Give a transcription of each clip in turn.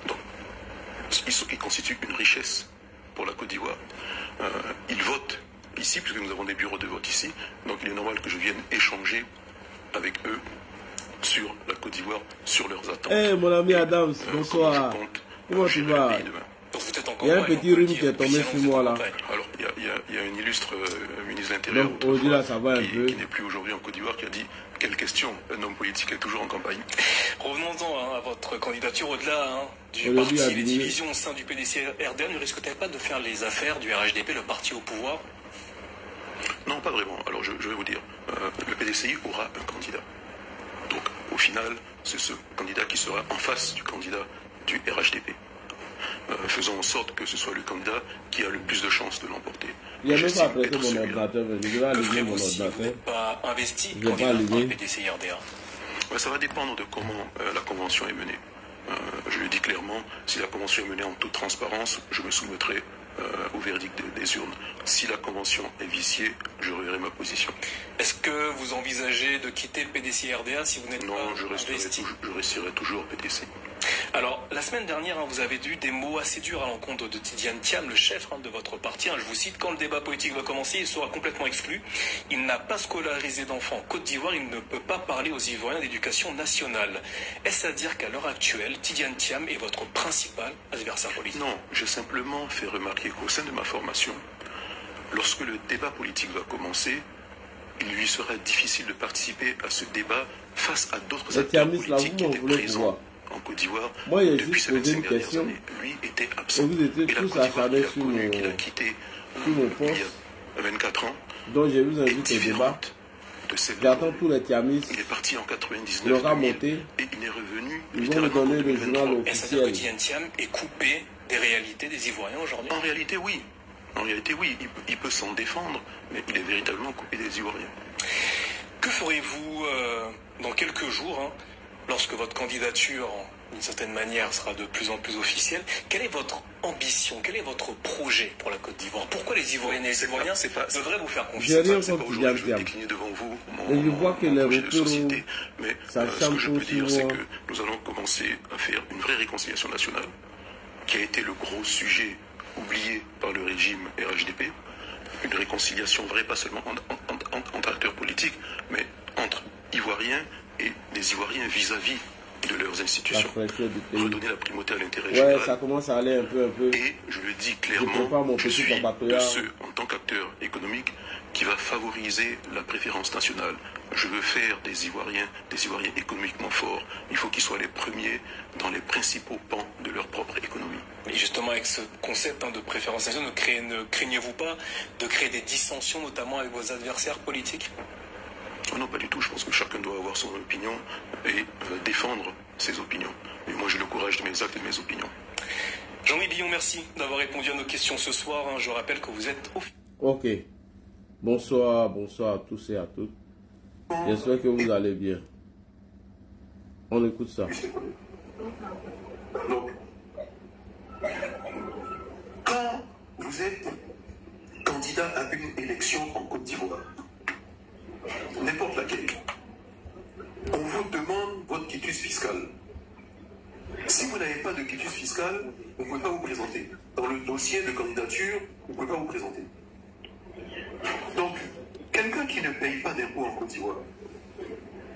Donc, il constitue une richesse pour la Côte d'Ivoire. Ils votent ici, puisque nous avons des bureaux de vote ici, donc il est normal que je vienne échanger avec eux sur la Côte d'Ivoire, sur leurs attentes. Eh mon ami Adams, bonsoir. Comment tu vas? Il y a un petit rhume qui est tombé sur moi là. Alors, il y a un illustre ministre de l'Intérieur qui n'est plus aujourd'hui en Côte d'Ivoire qui a dit quelle question, un homme politique est toujours en campagne. Revenons-en à votre candidature au-delà du parti, les divisions au sein du PDC-RDA ne risquent-elles pas de faire les affaires du RHDP, le parti au pouvoir? Non, pas vraiment. Alors je vais vous dire, le PDCI aura un candidat. Donc au final, c'est ce candidat qui sera en face du candidat du RHDP. Faisons en sorte que ce soit le candidat qui a le plus de chances de l'emporter. Il n'y a même pas prêté mon ordinateur, je vais allumer mon si ordinateur. vous n'êtes pas investi Je vais pas candidat allumer. au PDC-RDA? Ça va dépendre de comment la convention est menée. Je le dis clairement, si la convention est menée en toute transparence, je me soumettrai au verdict des urnes. Si la convention est viciée, je reverrai ma position. Est-ce que vous envisagez de quitter le PDC-RDA si vous n'êtes pas investi? Je resterai toujours PDC. Alors, la semaine dernière, vous avez eu des mots assez durs à l'encontre de Tidiane Thiam, le chef de votre parti. Je vous cite, quand le débat politique va commencer, il sera complètement exclu. Il n'a pas scolarisé d'enfants en Côte d'Ivoire, il ne peut pas parler aux Ivoiriens d'éducation nationale. Est-ce à dire qu'à l'heure actuelle, Tidiane Thiam est votre principal adversaire politique? Non, j'ai simplement fait remarquer qu'au sein de ma formation, lorsque le débat politique va commencer, il lui sera difficile de participer à ce débat face à d'autres acteurs politiques qui étaient présents en Côte d'Ivoire depuis ces 25 dernières années. Lui était absent. Vous étiez tous acharnés sur mon qu'il a quitté poste. Il y a 24 ans. Donc je vous invite au débat. J'attends tous les Thiamis. Il est parti en 99 il aura monté. Et il est revenu. Ils vont nous donner le journal Est-ce que officiel. Tidiane Thiam est coupé des réalités des Ivoiriens aujourd'hui? En réalité, oui. En réalité, oui. Il peut s'en défendre, mais il est véritablement coupé des Ivoiriens. Que ferez-vous dans quelques jours, lorsque votre candidature, d'une certaine manière, sera de plus en plus officielle? Quelle est votre ambition? Quel est votre projet pour la Côte d'Ivoire? Pourquoi les Ivoiriennes et les Ivoiriens devraient vous faire confiance? Je vais décliner devant vous et je vois que les retours, mais ça ce que je peux dire, c'est souvent. que nous allons commencer à faire une vraie réconciliation nationale, qui a été le gros sujet oublié par le régime RHDP. Une réconciliation vraie, pas seulement entre acteurs politiques, mais entre Ivoiriens et des Ivoiriens vis-à-vis de leurs institutions. Redonner la primauté à l'intérêt général. Ça commence à aller un peu. Et je le dis clairement, je suis de ceux, en tant qu'acteur économique, qui va favoriser la préférence nationale. Je veux faire des Ivoiriens économiquement forts. Il faut qu'ils soient les premiers dans les principaux pans de leur propre économie. Mais justement, avec ce concept de préférence nationale, ne craignez-vous pas de créer des dissensions, notamment avec vos adversaires politiques? Non, pas du tout. Je pense que chacun doit avoir son opinion et défendre ses opinions. Mais moi, j'ai le courage de mes actes et de mes opinions. Jean-Louis Billon, merci d'avoir répondu à nos questions ce soir. Je rappelle que vous êtes... Ok. Bonsoir à tous et à toutes. J'espère que vous allez bien. On écoute ça. Donc, quand vous êtes candidat à une élection en Côte d'Ivoire, n'importe laquelle, on vous demande votre quitus fiscal. Si vous n'avez pas de quitus fiscal, vous ne pouvez pas vous présenter. Dans le dossier de candidature, vous ne pouvez pas vous présenter. Donc, quelqu'un qui ne paye pas d'impôts en Côte d'Ivoire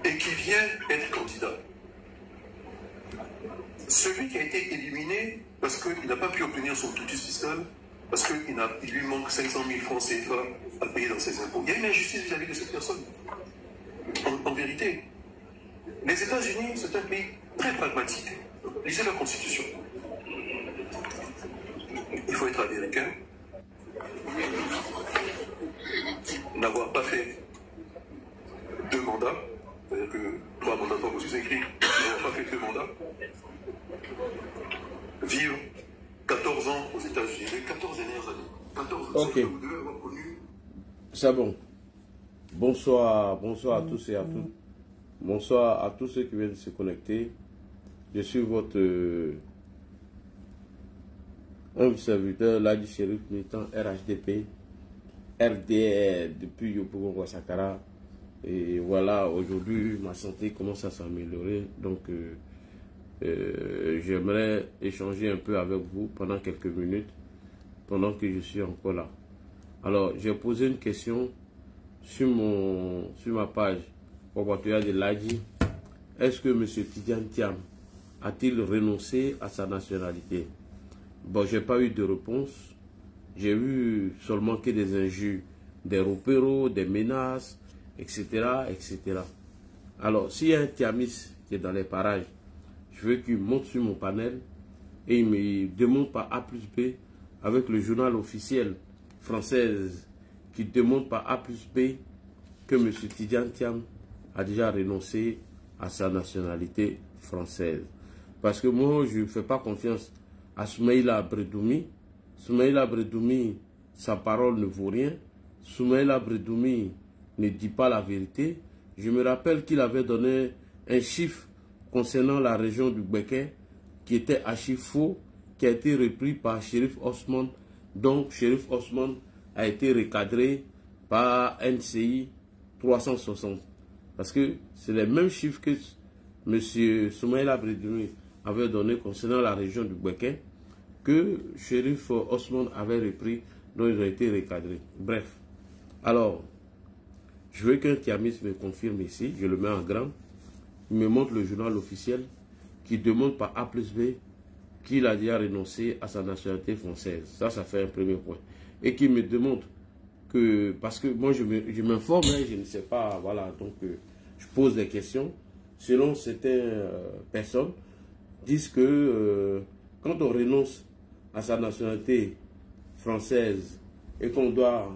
et qui vient être candidat, celui qui a été éliminé parce qu'il n'a pas pu obtenir son quitus fiscal, parce qu'il lui manque 500 000 francs CFA à payer dans ses impôts. Il y a une injustice vis-à-vis de cette personne. En vérité, les États-Unis, c'est un pays très pragmatique. Lisez la Constitution. Il faut être américain, n'avoir pas fait 2 mandats, c'est-à-dire que 3 mandats pas aussi écrit, n'avoir pas fait 2 mandats, vivre 14 ans aux États-Unis, les 14 dernières années. 14 ans, ok. vous devez avoir connu. C'est bon. Bonsoir à tous et à toutes. Bonsoir à tous ceux qui viennent se connecter. Je suis votre humble serviteur, Ladi Chérif, militant RHDP, RDR depuis Yopougon Ouassakara. Et voilà, aujourd'hui, ma santé commence à s'améliorer. Donc, j'aimerais échanger un peu avec vous pendant quelques minutes, pendant que je suis encore là. Alors, j'ai posé une question sur ma page compatriote de l'ADI. Est-ce que M. Tidjane Thiam a-t-il renoncé à sa nationalité? Bon, j'ai pas eu de réponse. J'ai eu seulement que des injures, des repéros, des menaces, etc., etc. Alors, s'il y a un Thiamis qui est dans les parages, je veux qu'il monte sur mon panel et il me demande par A plus B avec le journal officiel française qui demande par A plus B que M. Tidjane Thiam a déjà renoncé à sa nationalité française. Parce que moi, je ne fais pas confiance à Soumaïla Bredoumi. Soumaïla Bredoumi, sa parole ne vaut rien. Soumaïla Bredoumi ne dit pas la vérité. Je me rappelle qu'il avait donné un chiffre concernant la région du Béquet qui était archi faux, qui a été repris par Chérif Osman. Donc, Chérif Osman a été recadré par NCI 360. Parce que c'est les mêmes chiffres que M. Soumaïla Bredoumi avait donné concernant la région du Béquet que Chérif Osman avait repris, dont ils ont été recadrés. Bref. Alors, je veux qu'un Thiamis me confirme ici, je le mets en grand. Il me montre le journal officiel qui demande par A plus B qu'il a déjà renoncé à sa nationalité française. Ça fait un premier point. Et qui me demande que, parce que moi je m'informe, je ne sais pas, voilà, donc je pose des questions. Selon certaines personnes, disent que quand on renonce à sa nationalité française et qu'on doit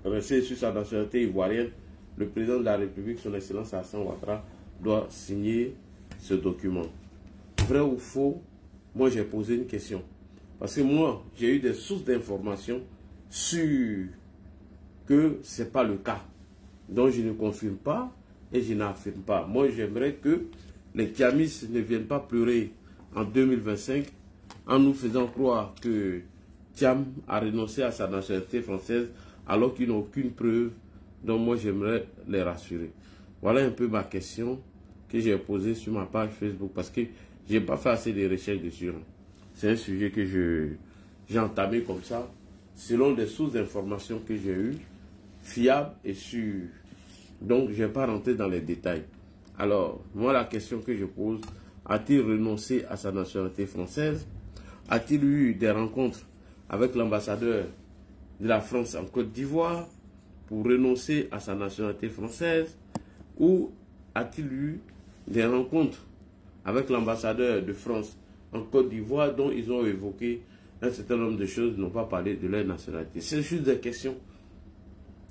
rester sur sa nationalité ivoirienne, le président de la République, son Excellence Alassane Ouattara, doit signer ce document. Vrai ou faux? Moi, j'ai posé une question. Parce que moi, j'ai eu des sources d'informations sur que ce n'est pas le cas. Donc, je ne confirme pas et je n'affirme pas. Moi, j'aimerais que les Thiamis ne viennent pas pleurer en 2025 en nous faisant croire que Thiam a renoncé à sa nationalité française alors qu'ils n'ont aucune preuve. Donc moi j'aimerais les rassurer. Voilà un peu ma question que j'ai posée sur ma page Facebook parce que je n'ai pas fait assez de recherches dessus. C'est un sujet que j'ai entamé comme ça, selon des sources d'informations que j'ai eues, fiables et sûres. Donc je ne vais pas rentrer dans les détails. Alors, moi la question que je pose, a-t-il renoncé à sa nationalité française? A-t-il eu des rencontres avec l'ambassadeur de la France en Côte d'Ivoire pour renoncer à sa nationalité française? Ou a-t-il eu des rencontres avec l'ambassadeur de France en Côte d'Ivoire dont ils ont évoqué un certain nombre de choses, n'ont pas parlé de leur nationalité? C'est juste des questions.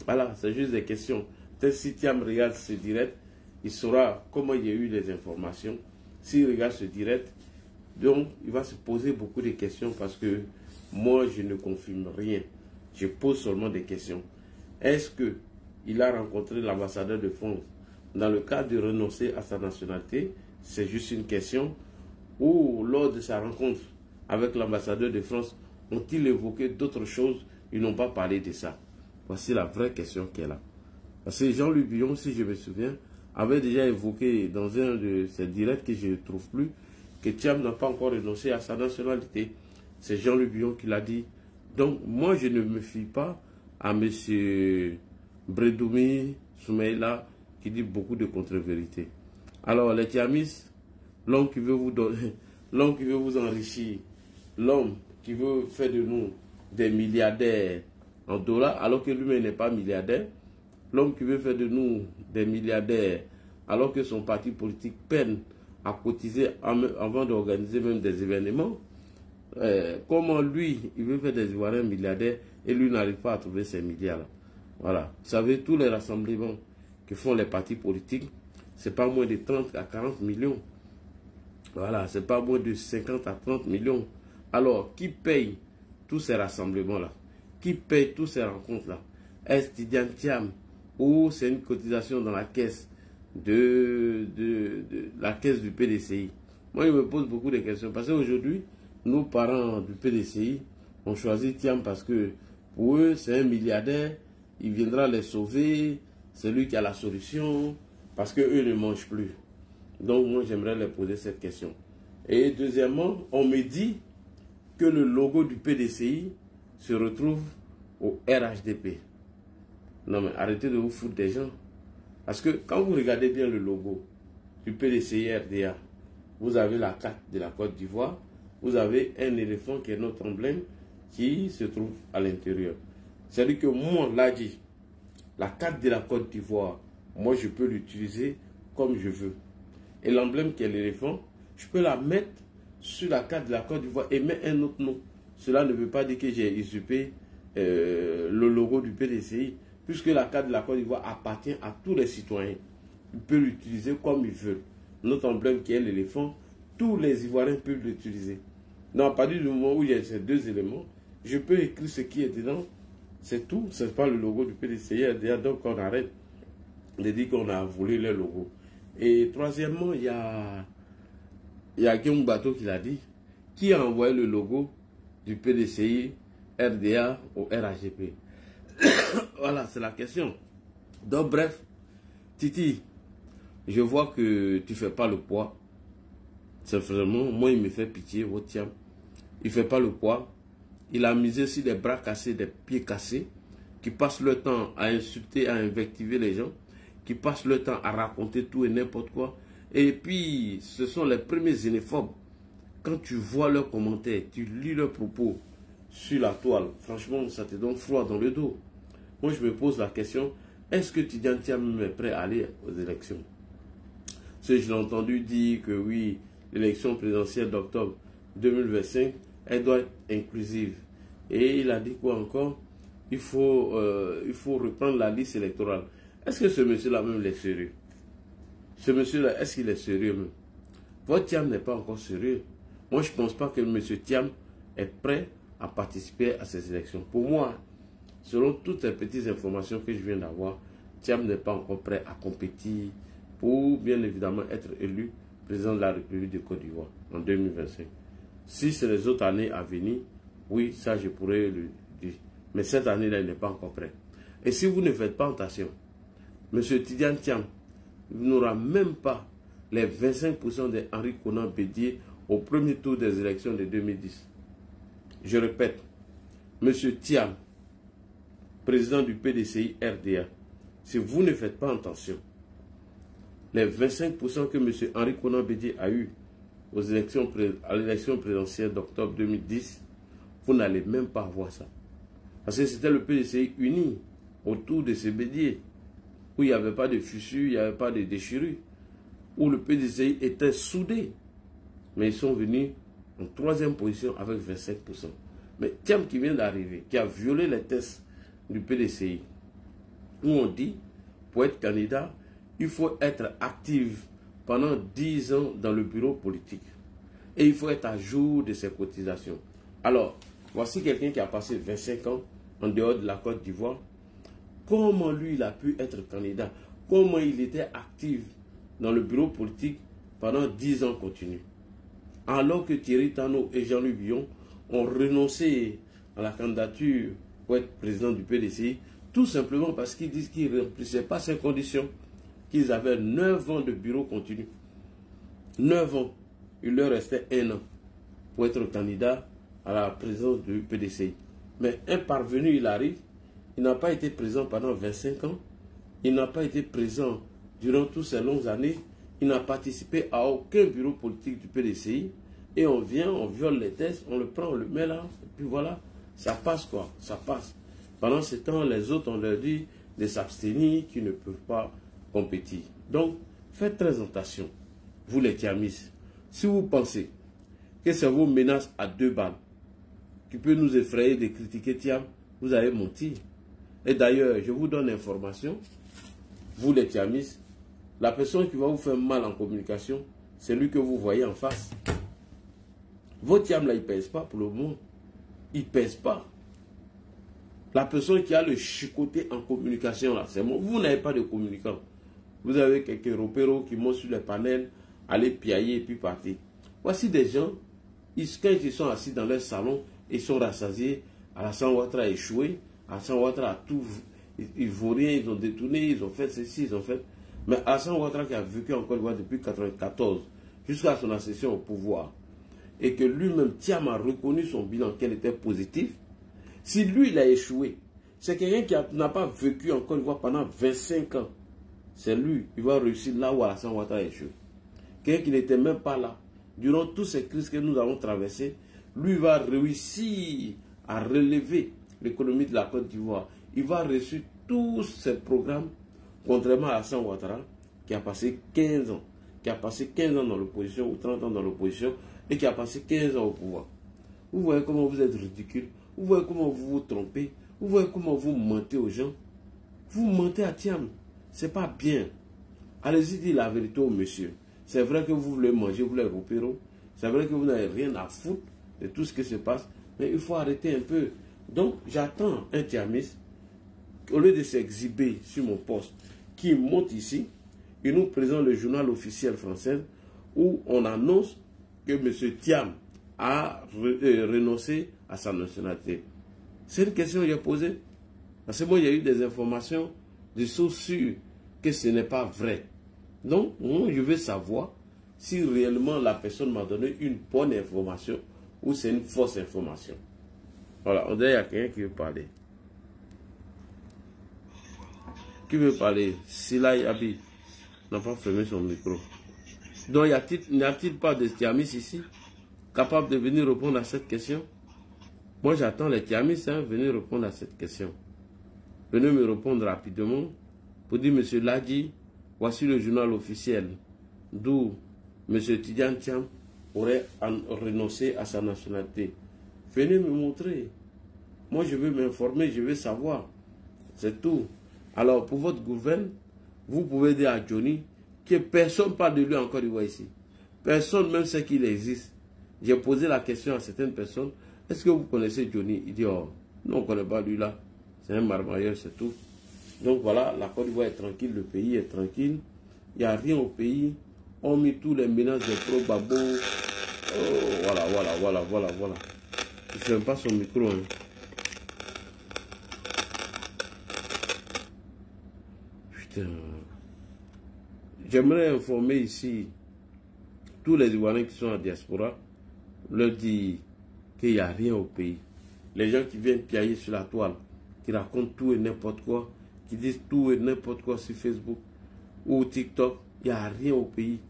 Voilà, c'est juste des questions. Peut-être si Thiam regarde ce direct, il saura comment il y a eu les informations. S'il regarde ce direct, donc il va se poser beaucoup de questions parce que moi je ne confirme rien. Je pose seulement des questions. Est-ce qu'il a rencontré l'ambassadeur de France dans le cadre de renoncer à sa nationalité? C'est juste une question. Ou lors de sa rencontre avec l'ambassadeur de France, ont-ils évoqué d'autres choses? Ils n'ont pas parlé de ça. Voici la vraie question qui est là. Parce que Jean-Luc Billon, si je me souviens, avait déjà évoqué dans un de ses directs que je ne trouve plus, que Thiam n'a pas encore renoncé à sa nationalité. C'est Jean-Luc Billon qui l'a dit. Donc, moi, je ne me fie pas à M. Bredoumi, Soumaïla, qui dit beaucoup de contre-vérités. Alors, les Thiamis, l'homme qui veut vous donner, l'homme qui veut vous enrichir, l'homme qui veut faire de nous des milliardaires en dollars, alors que lui-même n'est pas milliardaire, l'homme qui veut faire de nous des milliardaires, alors que son parti politique peine à cotiser avant d'organiser même des événements, comment lui, il veut faire des Ivoiriens milliardaires et lui n'arrive pas à trouver ces milliards-là. Voilà. Vous savez, tous les rassemblements que font les partis politiques, c'est pas moins de 30 à 40 millions. Voilà, c'est pas moins de 50 à 30 millions. Alors, qui paye tous ces rassemblements-là? Qui paye toutes ces rencontres-là? Est-ce Tidjane Thiam ou c'est une cotisation dans la caisse la caisse du PDCI? Moi, je me pose beaucoup de questions parce qu'aujourd'hui, nos parents du PDCI ont choisi Thiam parce que pour eux, c'est un milliardaire il viendra les sauver, c'est lui qui a la solution, parce qu'eux ne mangent plus. Donc moi j'aimerais leur poser cette question. Et deuxièmement, on me dit que le logo du PDCI se retrouve au RHDP. Non mais arrêtez de vous foutre des gens. Parce que quand vous regardez bien le logo du PDCI RDA, vous avez la carte de la Côte d'Ivoire, vous avez un éléphant qui est notre emblème qui se trouve à l'intérieur. C'est-à-dire que moi, là dit, la carte de la Côte d'Ivoire, moi je peux l'utiliser comme je veux. Et l'emblème qui est l'éléphant, je peux la mettre sur la carte de la Côte d'Ivoire et mettre un autre nom. Cela ne veut pas dire que j'ai usurpé le logo du PDCI, puisque la carte de la Côte d'Ivoire appartient à tous les citoyens. Ils peuvent l'utiliser comme ils veulent. Notre emblème qui est l'éléphant, tous les Ivoiriens peuvent l'utiliser. Donc à partir du moment où il y a ces deux éléments, je peux écrire ce qui est dedans. C'est tout. Ce n'est pas le logo du PDCI. Donc on arrête de dire qu'on a volé le logo. Et troisièmement, il y a Guillaume Bateau qui l'a dit, qui a envoyé le logo du PDCI RDA au RHGP. Voilà, c'est la question. Donc bref, Titi, je vois que tu ne fais pas le poids. C'est vraiment, moi il me fait pitié, votre Thiam. Il ne fait pas le poids. Il a misé sur des bras cassés, des pieds cassés, qui passent le temps à insulter, à invectiver les gens, qui passent le temps à raconter tout et n'importe quoi. Et puis, ce sont les premiers xénophobes. Quand tu vois leurs commentaires, tu lis leurs propos sur la toile, franchement, ça te donne froid dans le dos. Moi, je me pose la question, est-ce que Tidjane Thiam est prêt à aller aux élections? Je l'ai entendu dire que oui, l'élection présidentielle d'octobre 2025, elle doit être inclusive. Et il a dit quoi encore? Il faut reprendre la liste électorale. Est-ce que ce monsieur-là même est sérieux? Ce monsieur-là, est-ce qu'il est sérieux même? Votre Thiam n'est pas encore sérieux. Moi, je ne pense pas que M. Thiam est prêt à participer à ces élections. Pour moi, selon toutes ces petites informations que je viens d'avoir, Thiam n'est pas encore prêt à compétir pour, bien évidemment, être élu président de la République de Côte d'Ivoire en 2025. Si c'est les autres années à venir, oui, ça je pourrais le dire. Mais cette année-là, il n'est pas encore prêt. Et si vous ne faites pas attention, M. Tidjane Thiam n'aura même pas les 25% de Henri Konan Bédié au premier tour des élections de 2010. Je répète, M. Thiam, président du PDCI RDA, si vous ne faites pas attention, les 25% que M. Henri Konan Bédié a eu à l'élection présidentielle d'octobre 2010, vous n'allez même pas avoir ça. Parce que c'était le PDCI uni autour de ce Bédié, où il n'y avait pas de fissure, il n'y avait pas de déchirure, où le PDCI était soudé. Mais ils sont venus en troisième position avec 25%. Mais Thiam qui vient d'arriver, qui a violé les tests du PDCI, où on dit, pour être candidat, il faut être actif pendant 10 ans dans le bureau politique. Et il faut être à jour de ses cotisations. Alors, voici quelqu'un qui a passé 25 ans en dehors de la Côte d'Ivoire. Comment lui, il a pu être candidat? Comment il était actif dans le bureau politique pendant 10 ans continus? Alors que Thierry Tano et Jean-Louis Billon ont renoncé à la candidature pour être président du PDCI, tout simplement parce qu'ils disent qu'ils ne remplissaient pas ces conditions, qu'ils avaient 9 ans de bureau continu. 9 ans. Il leur restait 1 an pour être candidat à la présidence du PDCI. Mais un parvenu, il arrive, il n'a pas été présent pendant 25 ans, il n'a pas été présent durant toutes ces longues années, il n'a participé à aucun bureau politique du PDCI, et on vient, on viole les tests, on le prend, on le met là, et puis voilà, ça passe quoi, ça passe. Pendant ce temps, les autres, on leur dit de s'abstenir, qu'ils ne peuvent pas compétir. Donc, faites très attention, vous les Thiamis. Si vous pensez que c'est vos menaces à 2 balles qui peut nous effrayer de critiquer Thiam, vous avez menti. Et d'ailleurs, je vous donne l'information, vous les Thiamis, la personne qui va vous faire mal en communication, c'est lui que vous voyez en face. Vos Thiam là, il ne pèse pas pour le moment. Il ne pèse pas. La personne qui a le chicoté en communication là, c'est moi. Vous n'avez pas de communicant. Vous avez quelques repéros qui montent sur les panels, aller piailler et puis partir. Voici des gens, quand ils sont assis dans leur salon, ils sont rassasiés, Alassane Ouattara a échoué, Alassane Ouattara a tout Ivoiriens, ils ont détourné, ils ont fait ceci, ils ont fait... Mais Alassane Ouattara qui a vécu en Côte d'Ivoire depuis 1994, jusqu'à son accession au pouvoir, et que lui-même, Thiam a reconnu son bilan, qu'elle était positif, si lui, il a échoué, c'est quelqu'un qui n'a pas vécu en Côte d'Ivoire pendant 25 ans. C'est lui, il va réussir là où Alassane Ouattara a échoué. Quelqu'un qui n'était même pas là. Durant toutes ces crises que nous avons traversées, lui va réussir à relever l'économie de la Côte d'Ivoire. Il va réussir tous ces programmes, contrairement à Alassane Ouattara, qui a passé 15 ans. Qui a passé 15 ans dans l'opposition ou 30 ans dans l'opposition et qui a passé 15 ans au pouvoir. Vous voyez comment vous êtes ridicule. Vous voyez comment vous vous trompez. Vous voyez comment vous mentez aux gens. Vous mentez à Thiam. C'est pas bien. Allez-y dire la vérité au monsieur. C'est vrai que vous voulez manger, vous voulez repérer. C'est vrai que vous n'avez rien à foutre de tout ce qui se passe. Mais il faut arrêter un peu. Donc, j'attends un thiamiste, au lieu de s'exhiber sur mon poste, qui monte ici, et nous présente le journal officiel français, où on annonce que M. Thiam a renoncé à sa nationalité. C'est une question que j'ai posée. Parce que moi, il y a eu des informations de sources sûres que ce n'est pas vrai. Donc, moi, je veux savoir si réellement la personne m'a donné une bonne information ou c'est une fausse information. Voilà, on dirait qu'il y a quelqu'un qui veut parler. Qui veut parler? Silay Abi n'a pas fermé son micro. Donc, n'y a-t-il pas de thiamistes ici capable de venir répondre à cette question? Moi, j'attends les thiamistes, venir répondre à cette question. Venez me répondre rapidement pour dire, monsieur Ladji, voici le journal officiel d'où monsieur Tidjane Thiam aurait renoncé à sa nationalité. Venez me montrer. Moi, je veux m'informer, je veux savoir. C'est tout. Alors, pour votre gouvernement, vous pouvez dire à Johnny que personne ne parle de lui en Côte d'Ivoire ici. Personne même sait qu'il existe. J'ai posé la question à certaines personnes. Est-ce que vous connaissez Johnny? Il dit, oh, non, on ne connaît pas lui là. C'est un marmailleur, c'est tout. Donc voilà, la Côte d'Ivoire est tranquille, le pays est tranquille. Il n'y a rien au pays. On met tous les menaces des pro-babo. Oh, voilà. Il ne ferme pas son micro. Hein. Putain. J'aimerais informer ici tous les Ivoiriens qui sont en diaspora, leur dire qu'il n'y a rien au pays. Les gens qui viennent piailler sur la toile, qui racontent tout et n'importe quoi, qui disent tout et n'importe quoi sur Facebook ou TikTok, il n'y a rien au pays.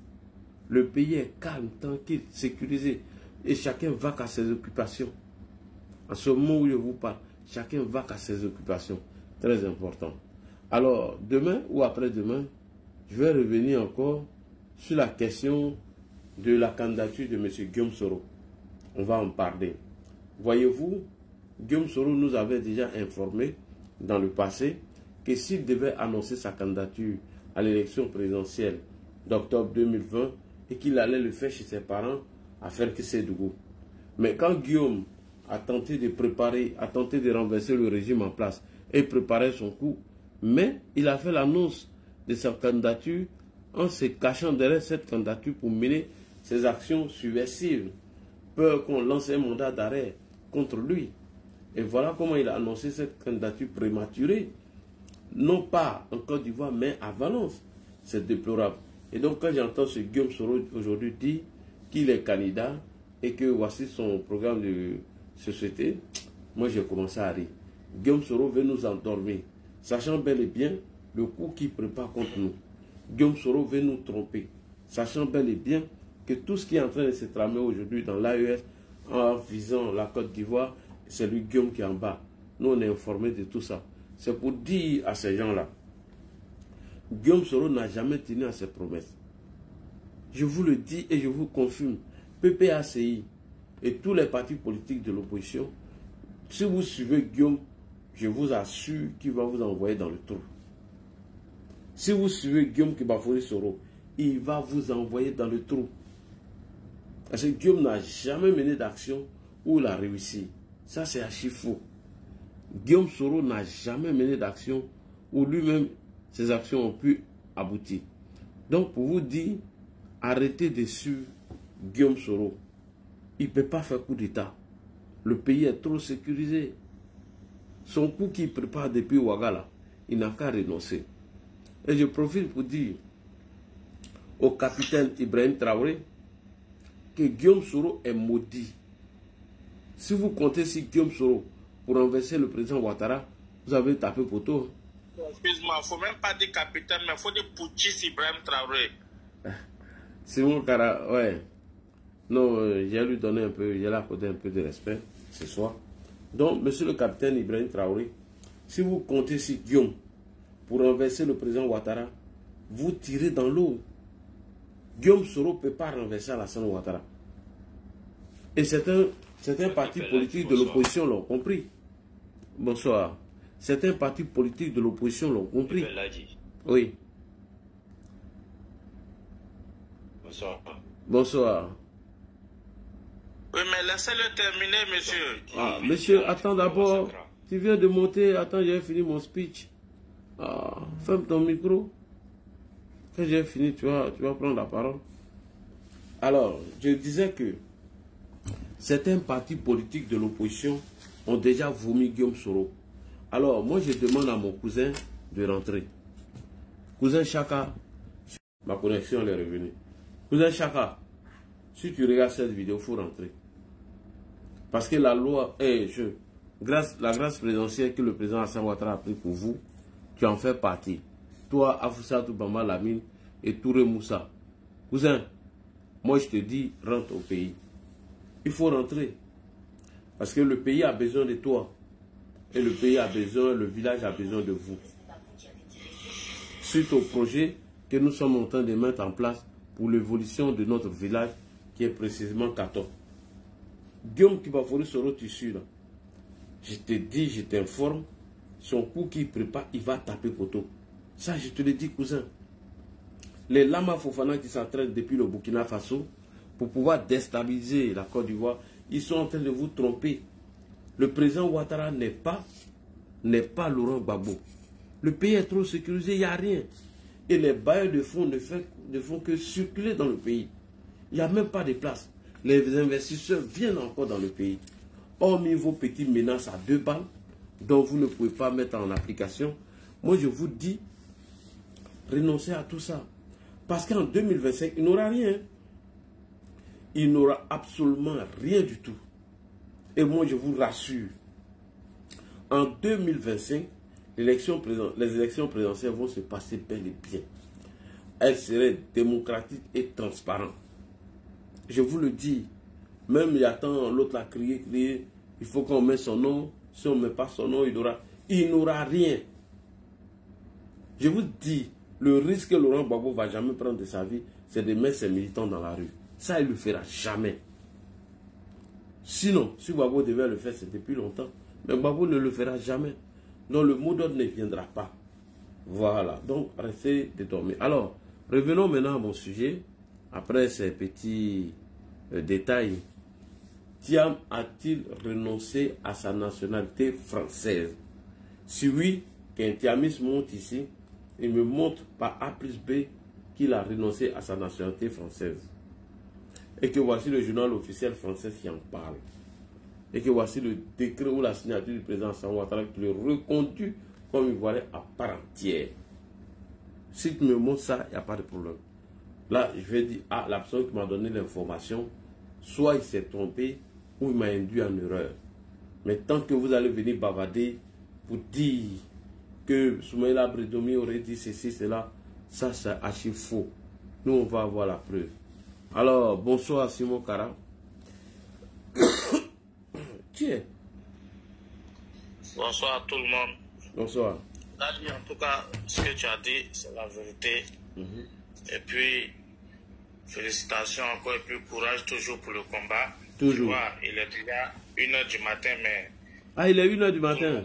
Le pays est calme, tranquille, sécurisé. Et chacun va qu'à ses occupations. En ce moment où je vous parle, chacun va qu'à ses occupations. Très important. Alors, demain ou après-demain, je vais revenir encore sur la question de la candidature de M. Guillaume Soro. On va en parler. Voyez-vous, Guillaume Soro nous avait déjà informé dans le passé que s'il devait annoncer sa candidature à l'élection présidentielle d'octobre 2020 et qu'il allait le faire chez ses parents à faire que c'est Dougou. Mais quand Guillaume a tenté de préparer, a tenté de renverser le régime en place et préparer son coup, mais il a fait l'annonce de sa candidature en se cachant derrière cette candidature pour mener ses actions subversives, peur qu'on lance un mandat d'arrêt contre lui. Et voilà comment il a annoncé cette candidature prématurée, non pas en Côte d'Ivoire, mais à Valence. C'est déplorable. Et donc quand j'entends ce Guillaume Soro aujourd'hui dire qu'il est candidat et que voici son programme de société, moi j'ai commencé à rire. Guillaume Soro veut nous endormir, sachant bel et bien le coup qu'il prépare contre nous. Guillaume Soro veut nous tromper, sachant bel et bien que tout ce qui est en train de se tramer aujourd'hui dans l'AES en visant la Côte d'Ivoire, c'est lui Guillaume qui est en bas. Nous on est informés de tout ça. C'est pour dire à ces gens-là, Guillaume Soro n'a jamais tenu à ses promesses. Je vous le dis et je vous confirme, PPACI et tous les partis politiques de l'opposition, si vous suivez Guillaume, je vous assure qu'il va vous envoyer dans le trou. Si vous suivez Guillaume Kibafouri Soro, il va vous envoyer dans le trou. Parce que Guillaume n'a jamais mené d'action où il a réussi. Ça, c'est archi faux. Guillaume Soro n'a jamais mené d'action où lui-même, ses actions ont pu aboutir. Donc, pour vous dire, arrêtez de suivre Guillaume Soro. Il ne peut pas faire coup d'État. Le pays est trop sécurisé. Son coup qu'il prépare depuis Ouagala, il n'a qu'à renoncer. Et je profite pour dire au capitaine Ibrahim Traoré que Guillaume Soro est maudit. Si vous comptez sur Guillaume Soro pour renverser le président Ouattara, vous avez tapé poteau. Excuse-moi, il ne faut même pas dire capitaine, mais il faut dire putschiste Ibrahim Traoré. Simon Kara, ouais. Non, j'ai lui donné un peu, j'ai accordé un peu de respect ce soir. Donc, monsieur le capitaine Ibrahim Traoré, si vous comptez sur Guillaume pour renverser le président Ouattara, vous tirez dans l'eau. Guillaume Soro ne peut pas renverser Alassane Ouattara. Et certains partis politiques de l'opposition l'ont compris. Bonsoir. Certains partis politiques de l'opposition l'ont compris. Oui. Bonsoir. Bonsoir. Oui, mais laissez-le terminer, monsieur. Ah, monsieur, attends d'abord. Tu viens de monter. Attends, j'ai fini mon speech. Ah, ferme ton micro. Quand j'ai fini, tu vas prendre la parole. Alors, je disais que certains partis politiques de l'opposition ont déjà vomi Guillaume Soro. Alors, moi, je demande à mon cousin de rentrer. Cousin Chaka, ma connexion est revenue. Cousin Chaka, si tu regardes cette vidéo, il faut rentrer. Parce que la loi, la grâce présidentielle que le président Alassane Ouattara a pris pour vous, tu en fais partie. Toi, Afoussata Bamba Lamine et Touré Moussa. Cousin, moi je te dis, rentre au pays. Il faut rentrer. Parce que le pays a besoin de toi. Et le pays a besoin, le village a besoin de vous. Suite au projet que nous sommes en train de mettre en place pour l'évolution de notre village, qui est précisément Kato. Guillaume Kibafouri Soro Tissu, là. Je te dis, je t'informe, son coup qu'il prépare, il va taper poteau. Ça, je te le dis, cousin. Les Lama Fofana qui s'entraînent depuis le Burkina Faso pour pouvoir déstabiliser la Côte d'Ivoire, ils sont en train de vous tromper. Le président Ouattara n'est pas Laurent Gbagbo. Le pays est trop sécurisé, il n'y a rien. Et les bailleurs de fonds ne font que circuler dans le pays. Il n'y a même pas de place. Les investisseurs viennent encore dans le pays. Hormis vos petites menaces à 2 balles, dont vous ne pouvez pas mettre en application, moi je vous dis, renoncez à tout ça. Parce qu'en 2025, il n'aura rien. Il n'aura absolument rien du tout. Et moi je vous rassure, en 2025, les élections présidentielles vont se passer bel et bien. Elles seraient démocratiques et transparentes. Je vous le dis, même il attend l'autre à crier, il faut qu'on mette son nom. Si on ne met pas son nom, il n'aura rien. Je vous dis, le risque que Laurent Gbagbo ne va jamais prendre de sa vie, c'est de mettre ses militants dans la rue. Ça, il ne le fera jamais. Sinon, si Gbagbo devait le faire, c'est depuis longtemps. Mais Gbagbo ne le fera jamais. Donc le mot d'ordre ne viendra pas. Voilà. Donc, restez déterminés. Alors, revenons maintenant à mon sujet. Après ces petits détails. Thiam a-t-il renoncé à sa nationalité française? Si oui, qu'un Thiamiste monte ici, il me montre par A plus B qu'il a renoncé à sa nationalité française. Et que voici le journal officiel français qui en parle. Et que voici le décret ou la signature du président Alassane Ouattara qui le reconduit comme Ivoirien à part entière. Si tu me montres ça, il n'y a pas de problème. Là, je vais dire, ah, la personne qui m'a donné l'information, soit il s'est trompé, ou il m'a induit en erreur. Mais tant que vous allez venir bavarder pour dire que Soumaïla Bredomi aurait dit ceci, cela, ça c'est archi faux. Nous, on va avoir la preuve. Alors, bonsoir Simon Kara. Tiens. Bonsoir à tout le monde. Bonsoir. En tout cas, ce que tu as dit, c'est la vérité. Et puis, félicitations encore et puis courage toujours pour le combat. Toujours. Tu vois, il est déjà 1h du matin, mais... Ah, il est 1h du matin.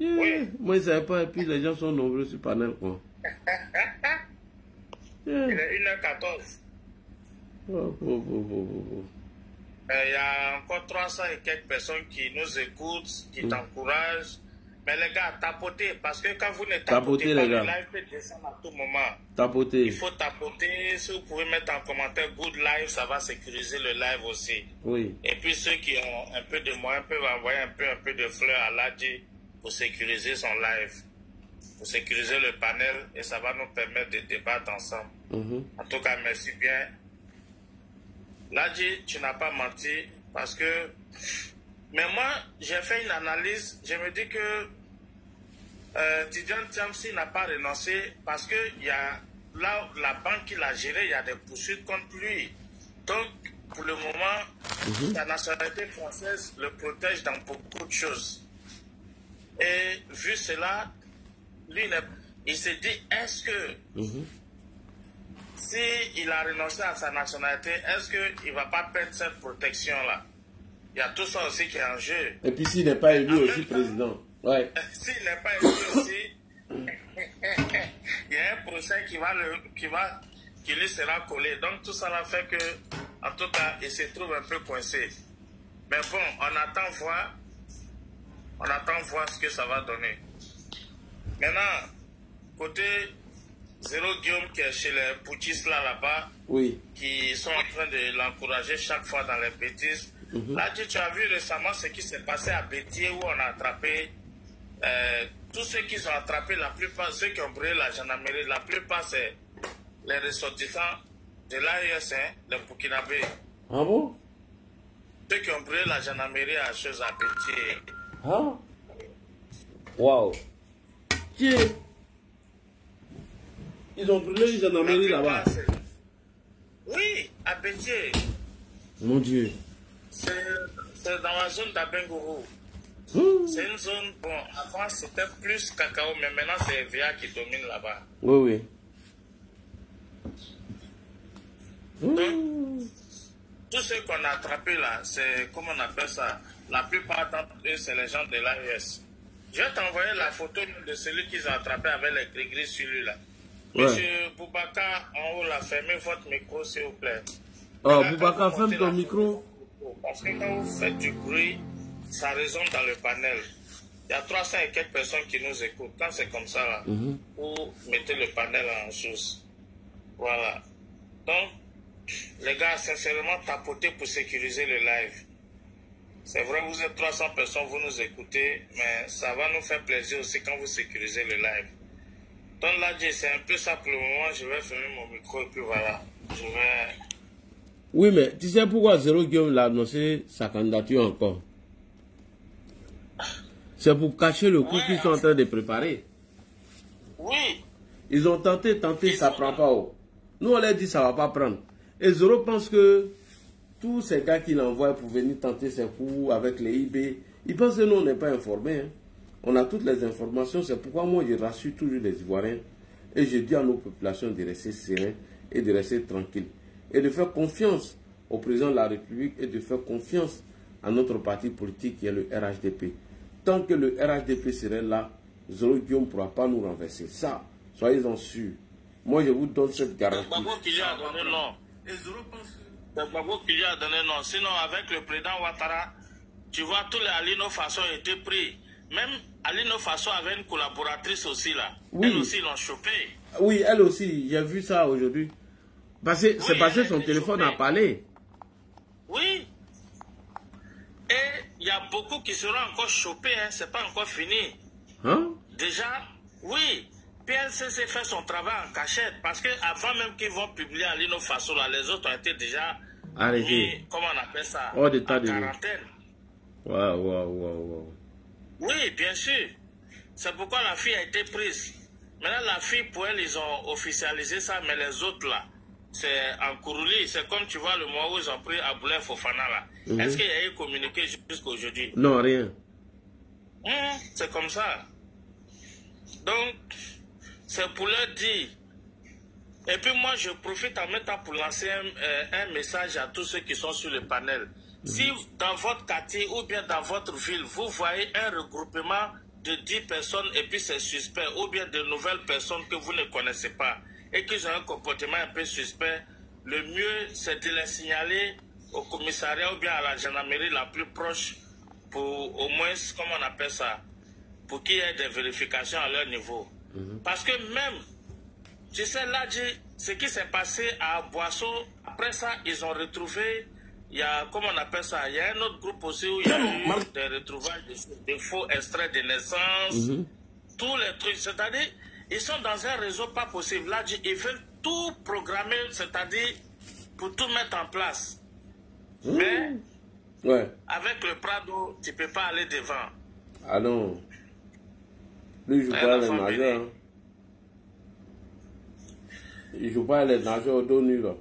Oui. Moi, je ne savais pas, et puis les gens sont nombreux sur panel, quoi. Il est 1h14. Il y a encore 300 et quelques personnes qui nous écoutent, qui t'encouragent. Mais les gars, tapotez, parce que quand vous ne tapotez pas, le live peut descendre à tout moment. Tapotez. Il faut tapoter. Si vous pouvez mettre en commentaire good live, ça va sécuriser le live aussi. Oui. Et puis ceux qui ont un peu de moyens peuvent envoyer un peu de fleurs à Ladji pour sécuriser son live. pour sécuriser le panel et ça va nous permettre de débattre ensemble. En tout cas, merci bien. Ladji, tu n'as pas menti parce que... Mais moi, j'ai fait une analyse. Je me dis que Tidjane Thiam n'a pas renoncé parce que y a, là, la banque qu'il a gérée, il y a des poursuites contre lui. Donc, pour le moment, la nationalité française le protège dans beaucoup de choses. Et vu cela, lui, il s'est dit, est-ce que... S'il a renoncé à sa nationalité, est-ce qu'il ne va pas perdre cette protection-là? Il y a tout ça aussi qui est en jeu. Et puis s'il n'est pas élu aussi président. Ouais. S'il n'est pas élu aussi, il y a un procès qui lui sera collé. Donc tout ça fait que, en tout cas, il se trouve un peu coincé. Mais bon, on attend voir ce que ça va donner. Maintenant, côté... Zéro Guillaume qui est chez les putschistes là-bas, qui sont en train de l'encourager chaque fois dans les bêtises. Là, tu as vu récemment ce qui s'est passé à Bétier où on a attrapé tous ceux qui sont attrapés, la plupart, ceux qui ont brûlé la gendarmerie, la plupart c'est les ressortissants de l'AES, les Burkinabés. Ah bon? Ceux qui ont brûlé la gendarmerie à chose à Bétier. Ah? Waouh! Ils ont brûlé les gendarmeries là-bas. Oui, à Bétier. Mon Dieu. C'est dans la zone d'Abengourou. C'est une zone, bon, avant c'était plus cacao, mais maintenant c'est VA qui domine là-bas. Oui. Donc, tous ceux qu'on a attrapés là, c'est, comment on appelle ça? La plupart d'entre eux, c'est les gens de l'AES. Je vais t'envoyer la photo de celui qu'ils ont attrapé avec les gris-gris sur lui là. Monsieur Boubacar, en haut, là, fermez votre micro, s'il vous plaît. Oh, Boubacar, ferme ton micro. Parce que quand vous faites du bruit, ça résonne dans le panel. Il y a 300 et quelques personnes qui nous écoutent. Quand c'est comme ça, là, vous mettez le panel en chose. Voilà. Donc, les gars, sincèrement, tapotez pour sécuriser le live. C'est vrai, vous êtes 300 personnes, vous nous écoutez, mais ça va nous faire plaisir aussi quand vous sécurisez le live. Donc là, c'est un peu ça pour le moment. Je vais fermer mon micro et puis voilà. Je vais... Oui, mais tu sais pourquoi Zéro Guillaume l'a annoncé sa candidature encore? C'est pour cacher le coup qu'ils sont en train de préparer. Oui. Ils ont tenté, ça ne prend pas haut. Nous, on leur dit ça ne va pas prendre. Et Zéro pense que tous ces gars qu'il envoie pour venir tenter ses coups avec les IB, ils pensent que nous, on n'est pas informés. Hein. On a toutes les informations, c'est pourquoi moi je rassure toujours les Ivoiriens et je dis à nos populations de rester sereins et de rester tranquilles et de faire confiance au président de la République et de faire confiance à notre parti politique qui est le RHDP. Tant que le RHDP serait là, Zéro Guillaume ne pourra pas nous renverser. Ça, soyez-en sûrs. Moi je vous donne cette garantie. C'est Gbagbo qui lui a donné non. C'est Gbagbo qui lui a donné non. Sinon avec le président Ouattara, tu vois tous les Alino Faso étaient pris. Même Alino Faso avait une collaboratrice aussi là. Oui. Elle aussi l'ont chopé. Oui, elle aussi. J'ai vu ça aujourd'hui. C'est parce que son téléphone a parlé. Oui. Et il y a beaucoup qui seront encore chopés. Hein. C'est pas encore fini. Hein? Déjà, oui. PLCC fait son travail en cachette. Parce que avant même qu'ils vont publier Alino Faso là, les autres ont été déjà arrêtés. Comment on appelle ça? Hors d'état de quarantaine. Waouh. Oui, bien sûr. C'est pourquoi la fille a été prise. Maintenant, la fille, pour elle, ils ont officialisé ça, mais les autres, là, c'est en Kourouli. C'est comme tu vois le mois où ils ont pris Aboulay Fofana, là. Est-ce qu'il y a eu communiqué jusqu'à aujourd'hui? Non, rien. C'est comme ça. Donc, c'est pour leur dire. Et puis moi, je profite en même temps pour lancer un message à tous ceux qui sont sur le panel. Si dans votre quartier ou bien dans votre ville, vous voyez un regroupement de 10 personnes et puis c'est suspect, ou bien de nouvelles personnes que vous ne connaissez pas et qui ont un comportement un peu suspect, le mieux c'est de les signaler au commissariat ou bien à la gendarmerie la plus proche pour au moins, comment on appelle ça, pour qu'il y ait des vérifications à leur niveau. Parce que même, tu sais, là, ce qui s'est passé à Boisseau, après ça, ils ont retrouvé... Il y a, comment on appelle ça, il y a un autre groupe aussi où il y a eu des retrouvailles de faux extraits de naissance. tous les trucs. C'est-à-dire, ils sont dans un réseau pas possible. Là, ils veulent tout programmer, c'est-à-dire pour tout mettre en place. Mais avec le Prado, tu ne peux pas aller devant. Ah non. Lui, il joue pas les nageurs. Hein. Il joue pas les nageurs au dos nu, là.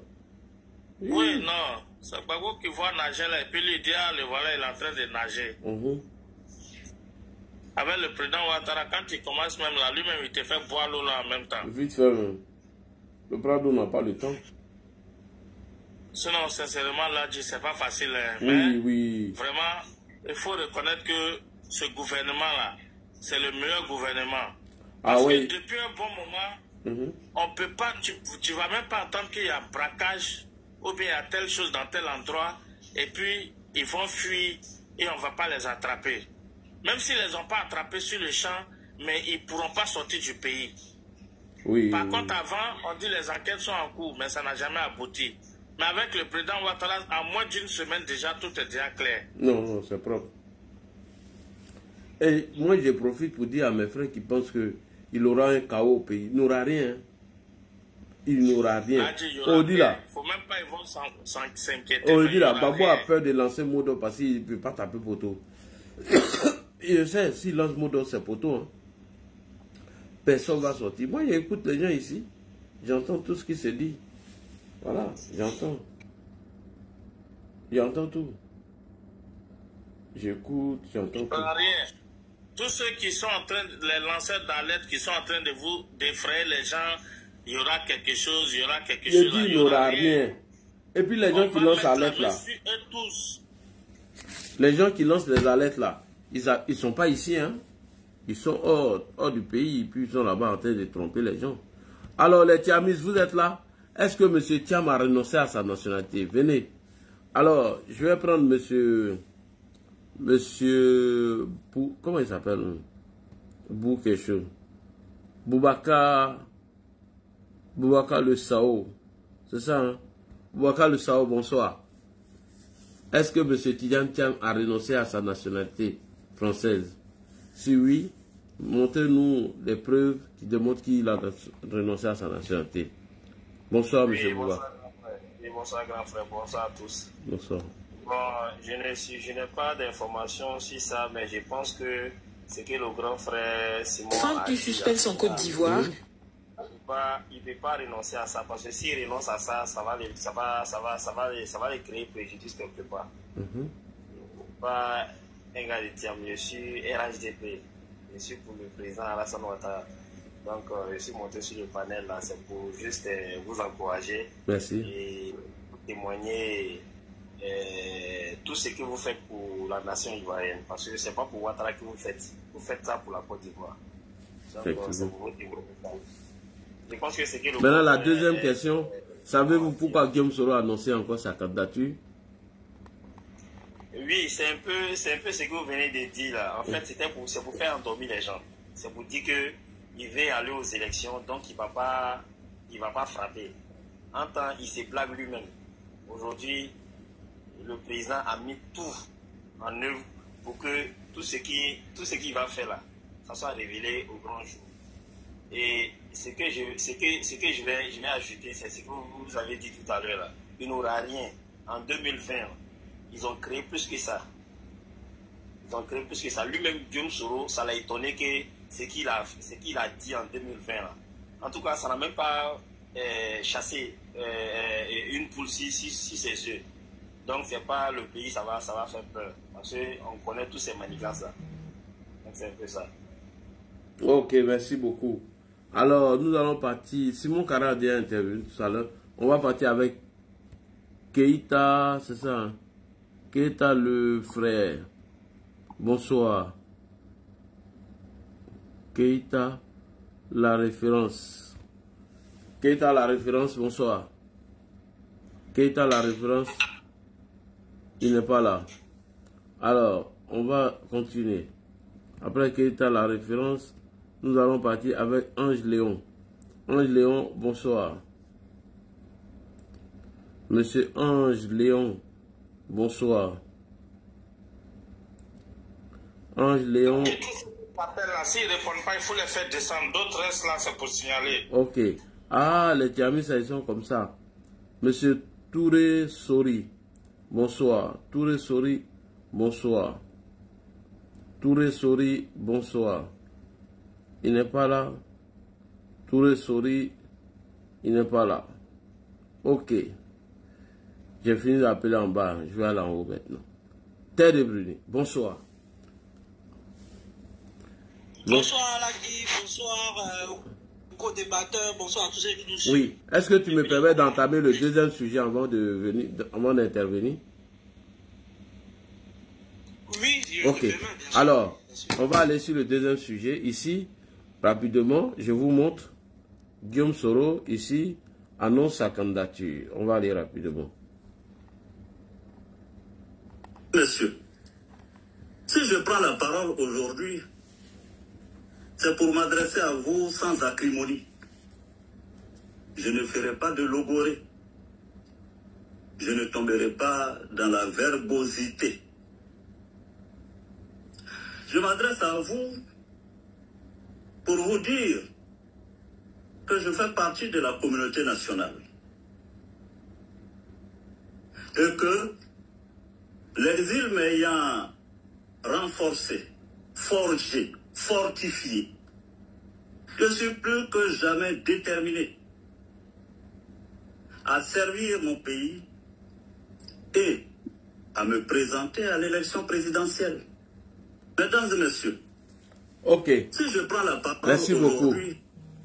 Oui, non. C'est pas vous qui voit nager là. Et puis lui dit, ah, le voilà, il est en train de nager. Avec le président Ouattara, quand il commence même là, lui-même, il te fait boire l'eau là en même temps. Vite fait, même. Le Prado n'a pas le temps. Sinon, sincèrement, là, c'est pas facile. Hein, oui. Vraiment, il faut reconnaître que ce gouvernement-là, c'est le meilleur gouvernement. Parce que depuis un bon moment, on peut pas, tu vas même pas entendre qu'il y a braquage ou bien il y a telle chose dans tel endroit et puis ils vont fuir et on va pas les attraper. Même s'ils les ont pas attrapés sur le champ, mais ils pourront pas sortir du pays. Par contre, avant, on dit les enquêtes sont en cours, mais ça n'a jamais abouti. Mais avec le président Ouattara, en moins d'une semaine déjà, tout est déjà clair. Non, c'est propre. Et moi, je profite pour dire à mes frères qui pensent qu'il aura un chaos au pays. Il n'aura rien. Il n'aura rien. On dit là. Il ne faut même pas ils vont s'inquiéter. On dit là, Babou a peur de lancer Modo parce qu'il ne peut pas taper poteau. Je sais, s'il lance Modo, c'est poteau. Hein. Personne ne va sortir. Moi, j'écoute les gens ici. J'entends tout ce qui se dit. Voilà, j'entends. J'entends tout. J'écoute, j'entends tout. Rien. Tous ceux qui sont en train, les lanceurs d'alerte, qui sont en train de vous défrayer les gens, il y aura quelque chose, il y aura quelque chose. Je dis, il n'y aura rien. Et puis les gens qui lancent l'alerte là. Les gens qui lancent les alertes là, ils ne sont pas ici, hein. Ils sont hors du pays, puis ils sont là-bas en train de tromper les gens. Alors les Tiamis, vous êtes là? Est-ce que M. Thiam a renoncé à sa nationalité? Venez. Alors, je vais prendre Monsieur comment il s'appelle? Bou quelque chose. Boubacar le Sao. C'est ça, hein? Boubacar le Sao, bonsoir. Est-ce que M. Tidjane Thiam a renoncé à sa nationalité française? Si oui, montrez-nous les preuves qui démontrent qu'il a renoncé à sa nationalité. Bonsoir, M. Bouba. Bonsoir, grand frère. Bonsoir à tous. Bonsoir. Bon, je n'ai pas d'informations sur ça, mais je pense que c'est que le grand frère Simon. Fin du suspense en Côte d'Ivoire. Il ne peut pas renoncer à ça, parce que s'il renonce à ça, ça va les créer préjudice quelque part. Pas un gars de Thiam, je suis RHDP. Je suis pour le président Alassane Ouattara. Donc, je suis monté sur le panel là, c'est pour juste vous encourager. Merci. Et témoigner tout ce que vous faites pour la nation ivoirienne. Parce que ce n'est pas pour Ouattara que vous faites. Vous faites ça pour la Côte d'Ivoire. Donc, c'est pour votre développement. Je pense que c'est que le maintenant, la deuxième question. Savez-vous pourquoi Guillaume Soro a annoncé encore sa candidature? Oui, c'est un peu ce que vous venez de dire là. En fait, c'est pour faire endormir les gens. C'est pour dire que il va aller aux élections, donc il va pas frapper. En temps, il se blague lui-même. Aujourd'hui, le président a mis tout en œuvre pour que tout ce qu'il va faire là, ça soit révélé au grand jour. Et ce que je vais ajouter, c'est ce que vous avez dit tout à l'heure là. Il n'aura rien. En 2020, ils ont créé plus que ça. Lui-même, Guillaume Soro, ça l'a étonné que ce qu'il a dit en 2020 là. En tout cas, ça n'a même pas chassé une poule sur ses yeux. Donc c'est pas le pays, ça va faire peur. Parce qu'on connaît tous ces manigances là. Donc c'est un peu ça. Ok, merci beaucoup. Alors, nous allons partir. Simon Kara a déjà intervenu tout à l'heure. On va partir avec Keïta, c'est ça, hein? Keïta le frère. Bonsoir. Keïta, la référence. Keïta, la référence, bonsoir. Keïta, la référence. Il n'est pas là. Alors, on va continuer. Après Keïta, la référence, nous allons partir avec Ange Léon. Ange Léon, bonsoir. Monsieur Ange Léon, bonsoir. Ange Léon, là, s'ils ne répondent pas, il faut les faire descendre. D'autres restent là, c'est pour signaler. Ok. Ah, les Tiamis, ils sont comme ça. Monsieur Touré Sori, bonsoir. Touré Sori, bonsoir. Touré Sori, bonsoir. Il n'est pas là. Touré Sori, il n'est pas là. Ok. J'ai fini d'appeler en bas. Je vais aller en haut maintenant. Terre de Bruni, bonsoir. Bonsoir Lagui, bonsoir aux co-débatteurs, bonsoir à tous ceux qui nous suivent. Oui. Est-ce que tu me permets d'entamer le deuxième sujet avant d'intervenir? Oui, je ok. Alors, on va aller sur le deuxième sujet. Ici, rapidement, je vous montre. Guillaume Soro, ici, annonce sa candidature. On va aller rapidement. Monsieur, si je prends la parole aujourd'hui, c'est pour m'adresser à vous sans acrimonie. Je ne ferai pas de logorée. Je ne tomberai pas dans la verbosité. Je m'adresse à vous pour vous dire que je fais partie de la communauté nationale et que l'exil m'ayant renforcé, forgé, fortifié, je suis plus que jamais déterminé à servir mon pays et à me présenter à l'élection présidentielle. Mesdames et messieurs, ok. Si je prends la parole merci beaucoup. aujourd'hui...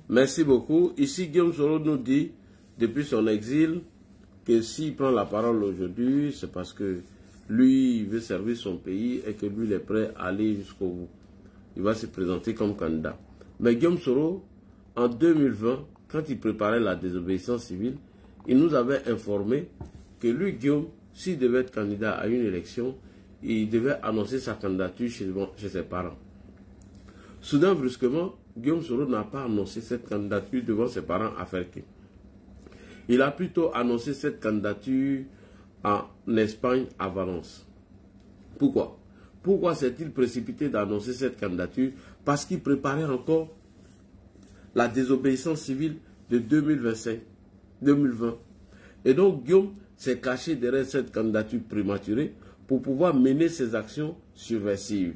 Merci beaucoup. Ici, Guillaume Soro nous dit, depuis son exil, que s'il prend la parole aujourd'hui, c'est parce que lui, il veut servir son pays et que lui, il est prêt à aller jusqu'au bout. Il va se présenter comme candidat. Mais Guillaume Soro, en 2020, quand il préparait la désobéissance civile, il nous avait informé que lui, Guillaume, s'il devait être candidat à une élection, il devait annoncer sa candidature chez ses parents. Soudain, brusquement, Guillaume Soro n'a pas annoncé cette candidature devant ses parents à Ferke. Il a plutôt annoncé cette candidature en Espagne, à Valence. Pourquoi? Pourquoi s'est-il précipité d'annoncer cette candidature? Parce qu'il préparait encore la désobéissance civile de 2020. Et donc Guillaume s'est caché derrière cette candidature prématurée pour pouvoir mener ses actions subversives.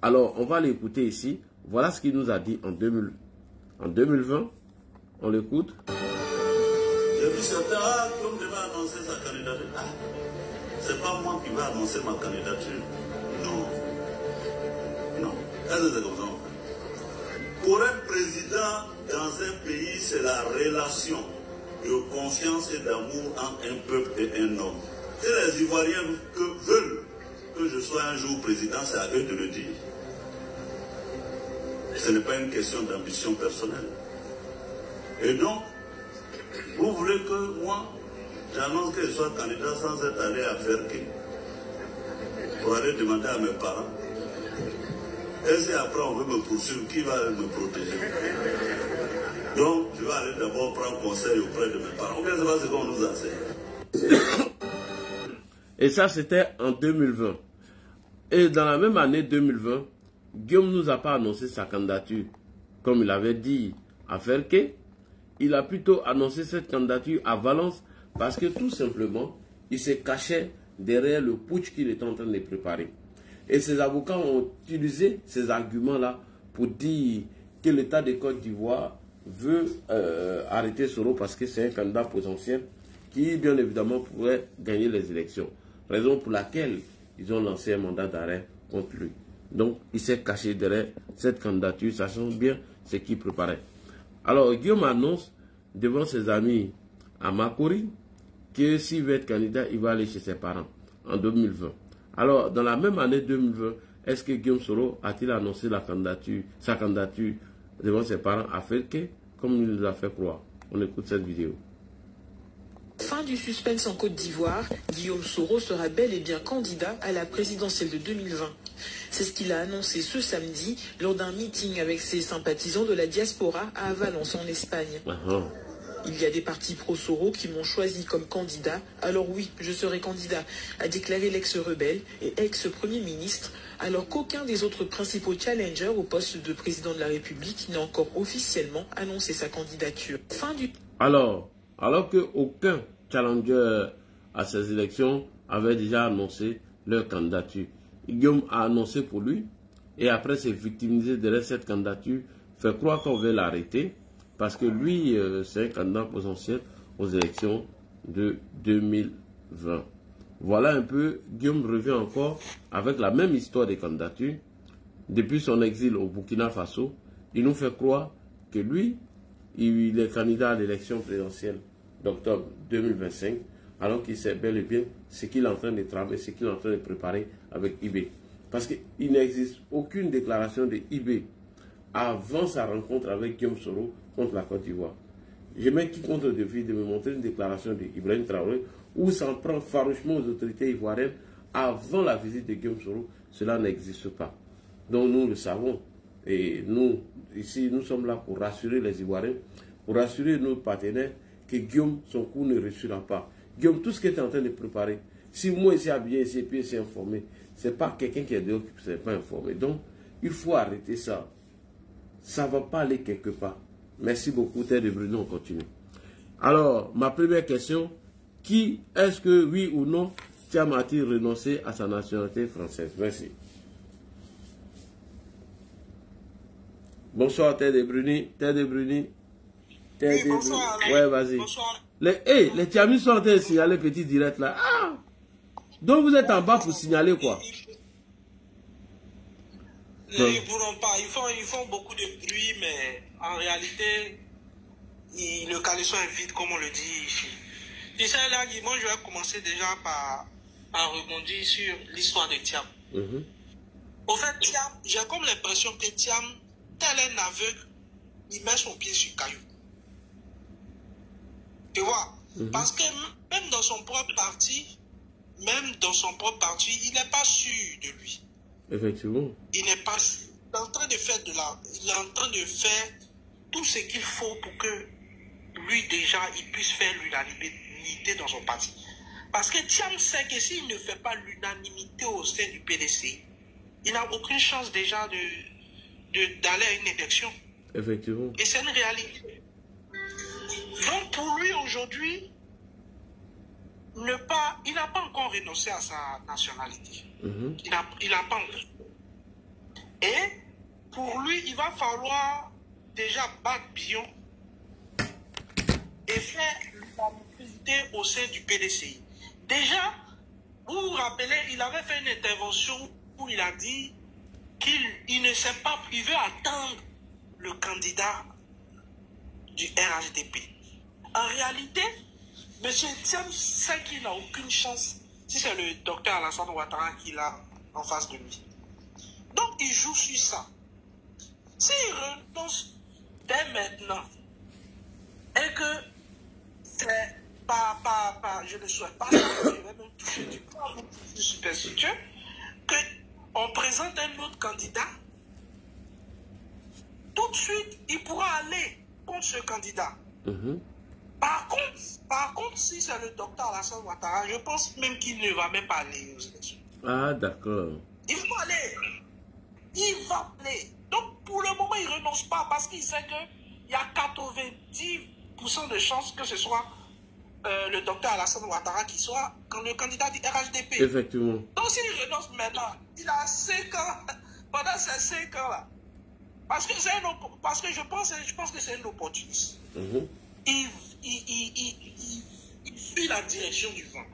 Alors, on va l'écouter ici. Voilà ce qu'il nous a dit en 2020. On l'écoute. J'ai vu certains qui devait annoncer sa candidature. Ah, c'est pas moi qui vais annoncer ma candidature. Non. Non. Est-ce que c'est comme ça? Pour être président dans un pays, c'est la relation de confiance et d'amour entre un peuple et un homme. Si les Ivoiriens veulent que je sois un jour président, c'est à eux de le dire. Ce n'est pas une question d'ambition personnelle. Et donc, vous voulez que moi, j'annonce que je sois candidat sans être allé à Ferke pour aller demander à mes parents. Et si après on veut me poursuivre, qui va me protéger? Donc, je vais aller d'abord prendre conseil auprès de mes parents. Ou bien c'est pas ce qu'on nous enseigne. Et ça, c'était en 2020. Et dans la même année 2020, Guillaume ne nous a pas annoncé sa candidature, comme il avait dit à Ferke. Il a plutôt annoncé cette candidature à Valence parce que tout simplement, il se cachait derrière le putsch qu'il était en train de préparer. Et ses avocats ont utilisé ces arguments-là pour dire que l'État de Côte d'Ivoire veut arrêter Soro parce que c'est un candidat potentiel qui, bien évidemment, pourrait gagner les élections. Raison pour laquelle ils ont lancé un mandat d'arrêt contre lui. Donc, il s'est caché derrière cette candidature, sachant bien ce qu'il préparait. Alors, Guillaume annonce devant ses amis à Makori que s'il veut être candidat, il va aller chez ses parents en 2020. Alors, dans la même année 2020, est-ce que Guillaume Soro a-t-il annoncé sa candidature devant ses parents à Ferke, comme il nous a fait croire? On écoute cette vidéo. Fin du suspense en Côte d'Ivoire, Guillaume Soro sera bel et bien candidat à la présidentielle de 2020. C'est ce qu'il a annoncé ce samedi lors d'un meeting avec ses sympathisants de la diaspora à Valence en Espagne. Il y a des partis pro-Soro qui m'ont choisi comme candidat, alors oui, je serai candidat, a déclaré l'ex-rebelle et ex-premier ministre, alors qu'aucun des autres principaux challengers au poste de président de la République n'a encore officiellement annoncé sa candidature. Alors qu'aucun challenger à ces élections avait déjà annoncé leur candidature, Guillaume a annoncé pour lui et après s'est victimisé derrière cette candidature, fait croire qu'on veut l'arrêter parce que lui, c'est un candidat potentiel aux élections de 2020. Voilà un peu, Guillaume revient encore avec la même histoire des candidatures. Depuis son exil au Burkina Faso, il nous fait croire que lui, il est candidat à l'élection présidentielle d'octobre 2025, alors qu'il sait bel et bien ce qu'il est en train de travailler, ce qu'il est en train de préparer avec IB. Parce qu'il n'existe aucune déclaration de IB avant sa rencontre avec Guillaume Soro contre la Côte d'Ivoire. Je mets quiconque au défi de me montrer une déclaration d'Ibrahim Traoré où s'en prend farouchement aux autorités ivoiriennes avant la visite de Guillaume Soro. Cela n'existe pas. Donc nous le savons. Et nous, ici, nous sommes là pour rassurer les Ivoiriens, pour rassurer nos partenaires que Guillaume, son coup ne réussira pas. Guillaume, tout ce qu'il est en train de préparer, si moi ici habillé, ici, puis ici informé, ce n'est pas quelqu'un qui est dehors qui ne s'est pas informé. Donc, il faut arrêter ça. Ça ne va pas aller quelque part. Merci beaucoup, Terre de Bruno, on continue. Alors, ma première question, qui est-ce que, oui ou non, Thiam a-t-il renoncé à sa nationalité française? Merci. Bonsoir, Terre de Bruni. Terre de Bruni. Oui, bonsoir. Ouais, vas-y. Bonsoir. Les Thiamis sont en train de signaler petit direct là. Ah! Donc vous êtes en bas pour signaler quoi? Ils ne pourront pas. Ils font beaucoup de bruit, mais en réalité, le caleçon est vide, comme on le dit ici. Tu sais, là, moi, je vais commencer déjà par rebondir sur l'histoire de Thiam. Au fait, Thiam, j'ai comme l'impression que Thiam, tel un aveugle, il met son pied sur caillou. Tu vois? Parce que même dans son propre parti, il n'est pas sûr de lui. Effectivement. Il n'est pas sûr. Il est en train de faire il est en train de faire tout ce qu'il faut pour que lui déjà, il puisse faire l'unanimité dans son parti. Parce que Thiam sait que s'il ne fait pas l'unanimité au sein du PDC, il n'a aucune chance déjà d'aller à une élection. Effectivement. Et c'est une réalité. Donc pour lui aujourd'hui, il n'a pas encore renoncé à sa nationalité. Il n'a pas encore. Et pour lui, il va falloir déjà battre Bion et faire l'unanimité au sein du PDCI. Déjà, vous vous rappelez, il avait fait une intervention où il a dit qu'il ne sait pas, il veut attendre le candidat du RHDP. En réalité, M. Thiam sait qu'il n'a aucune chance si c'est le docteur Alassane Ouattara qu'il a en face de lui. Donc, il joue sur ça. S'il renonce dès maintenant et que c'est pas, je ne souhaite pas, je vais même toucher du poids, je suis superstitieux, qu'on présente un autre candidat, tout de suite, il pourra aller contre ce candidat. Par contre, si c'est le docteur Alassane Ouattara, je pense même qu'il ne va même pas aller aux élections. Ah, d'accord. Il va aller. Il va aller. Donc, pour le moment, il ne renonce pas parce qu'il sait qu'il y a 90% de chances que ce soit le docteur Alassane Ouattara qui soit le candidat du RHDP. Effectivement. Donc, s'il renonce maintenant, il a 5 ans, pendant ces 5 ans-là, parce que je pense que c'est un opportuniste. Il suit la direction du vent.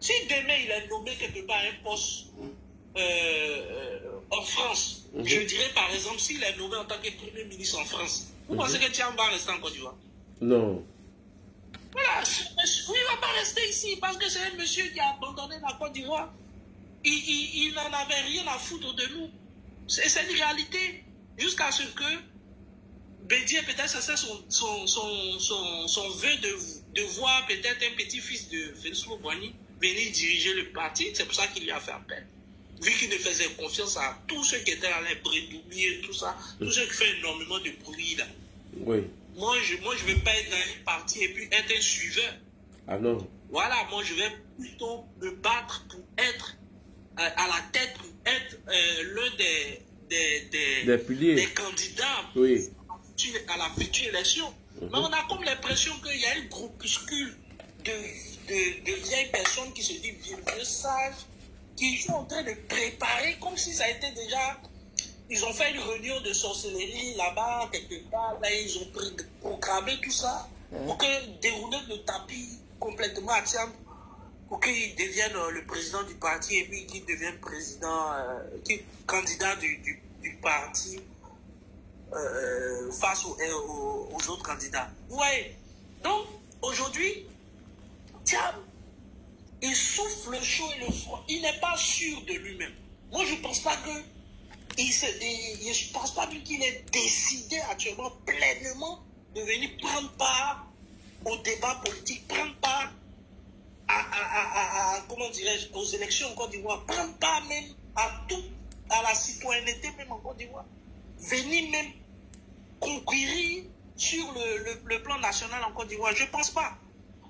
Si demain il est nommé quelque part un poste en France, je dirais par exemple, s'il est nommé en tant que Premier ministre en France, vous pensez que Thiam va rester en Côte d'Ivoire? Non. Voilà, oui, il ne va pas rester ici parce que c'est un monsieur qui a abandonné la Côte d'Ivoire. Il n'en avait rien à foutre de nous. C'est une réalité. Jusqu'à ce que Bédier, peut-être, c'est son vœu de voir peut-être un petit-fils de Félix Mouboigny venir diriger le parti. C'est pour ça qu'il lui a fait appel. Vu qu'il ne faisait confiance à tous ceux qui étaient à l'abri d'oublier tout ça, tous ceux qui font énormément de bruit là. Oui. moi, je ne vais pas être dans un parti et puis être un suiveur. Ah non. Voilà, moi, je vais plutôt me battre pour être à la tête, pour être l'un des piliers, des candidats oui, à la future élection. Mais on a comme l'impression qu'il y a un groupuscule de vieilles personnes qui se disent vieux sages, qui sont en train de préparer comme si ça a été déjà... Ils ont fait une réunion de sorcellerie là-bas, quelque part, là ils ont programmé tout ça pour que dérouler le tapis complètement à Thiam, pour qu'il devienne le président du parti et puis qu'il devienne président, candidat du parti face aux autres candidats. Vous voyez? Donc, aujourd'hui, Thiam, il souffle le chaud et le froid. Il n'est pas sûr de lui-même. Moi, je ne pense pas que... je ne pense pas qu'il ait décidé actuellement pleinement de venir prendre part au débat politique, prendre part comment dirais-je, aux élections en Côte d'Ivoire, prendre part même à tout, à la citoyenneté même en Côte d'Ivoire, venir même conquérir sur le plan national en Côte d'Ivoire. Je ne pense pas.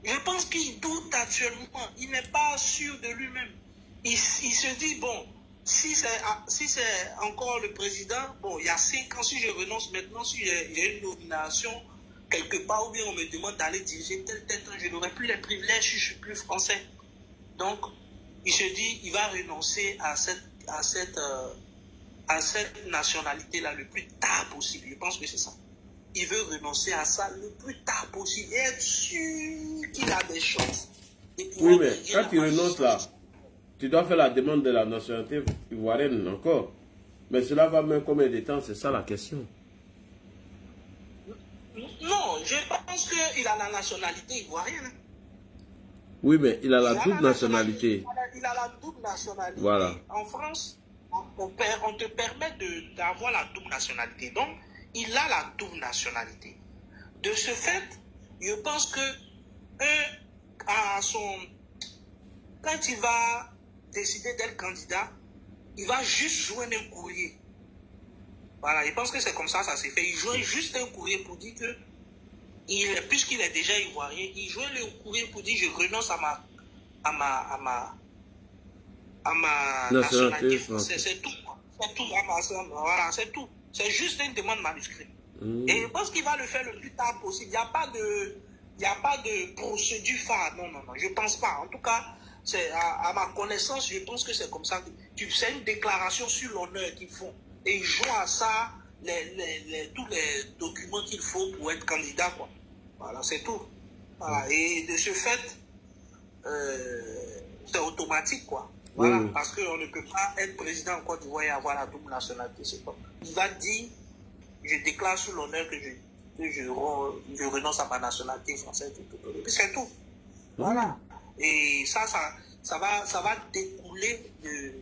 Je pense qu'il doute actuellement. Il n'est pas sûr de lui-même. Il se dit, bon, si c'est encore le président, bon, il y a 5 ans, si je renonce maintenant, si j'ai une nomination quelque part, ou bien on me demande d'aller diriger tel, je n'aurai plus les privilèges si je suis plus français. Donc, il se dit, il va renoncer à cette nationalité-là le plus tard possible. Je pense que c'est ça. Il veut renoncer à ça le plus tard possible et être sûr qu'il a des chances. Oui, mais quand tu renonces là, tu dois faire la demande de la nationalité ivoirienne encore. Mais cela va même combien de temps? C'est ça la question. Non, je pense qu'il a la nationalité ivoirienne. Oui, mais il a la double nationalité. Il a la double nationalité. Voilà. En France, on te permet d'avoir la double nationalité. Donc, il a la double nationalité. De ce fait, je pense que quand il va décider d'être candidat, il va juste joindre un courrier. Voilà, je pense que c'est comme ça ça s'est fait. Il joint juste un courrier pour dire que, puisqu'il est déjà ivoirien, il joint le courrier pour dire je renonce à ma nationalité française. C'est tout. C'est tout. Voilà, c'est tout. C'est juste une demande manuscrite. Et je pense qu'il va le faire le plus tard possible. Il n'y a pas de procédure phare. Non, je ne pense pas. En tout cas, à ma connaissance, je pense que c'est comme ça. C'est une déclaration sur l'honneur qu'ils font. Et ils jouent à ça tous les documents qu'il faut pour être candidat, quoi. Voilà, c'est tout. Voilà. Et de ce fait, c'est automatique, quoi. Voilà, parce qu'on ne peut pas être président en Côte d'Ivoire et avoir la double nationalité. C'est pas. Il va dire, je déclare sous l'honneur que je renonce à ma nationalité française. Et puis c'est tout. Voilà. Et ça va découler de...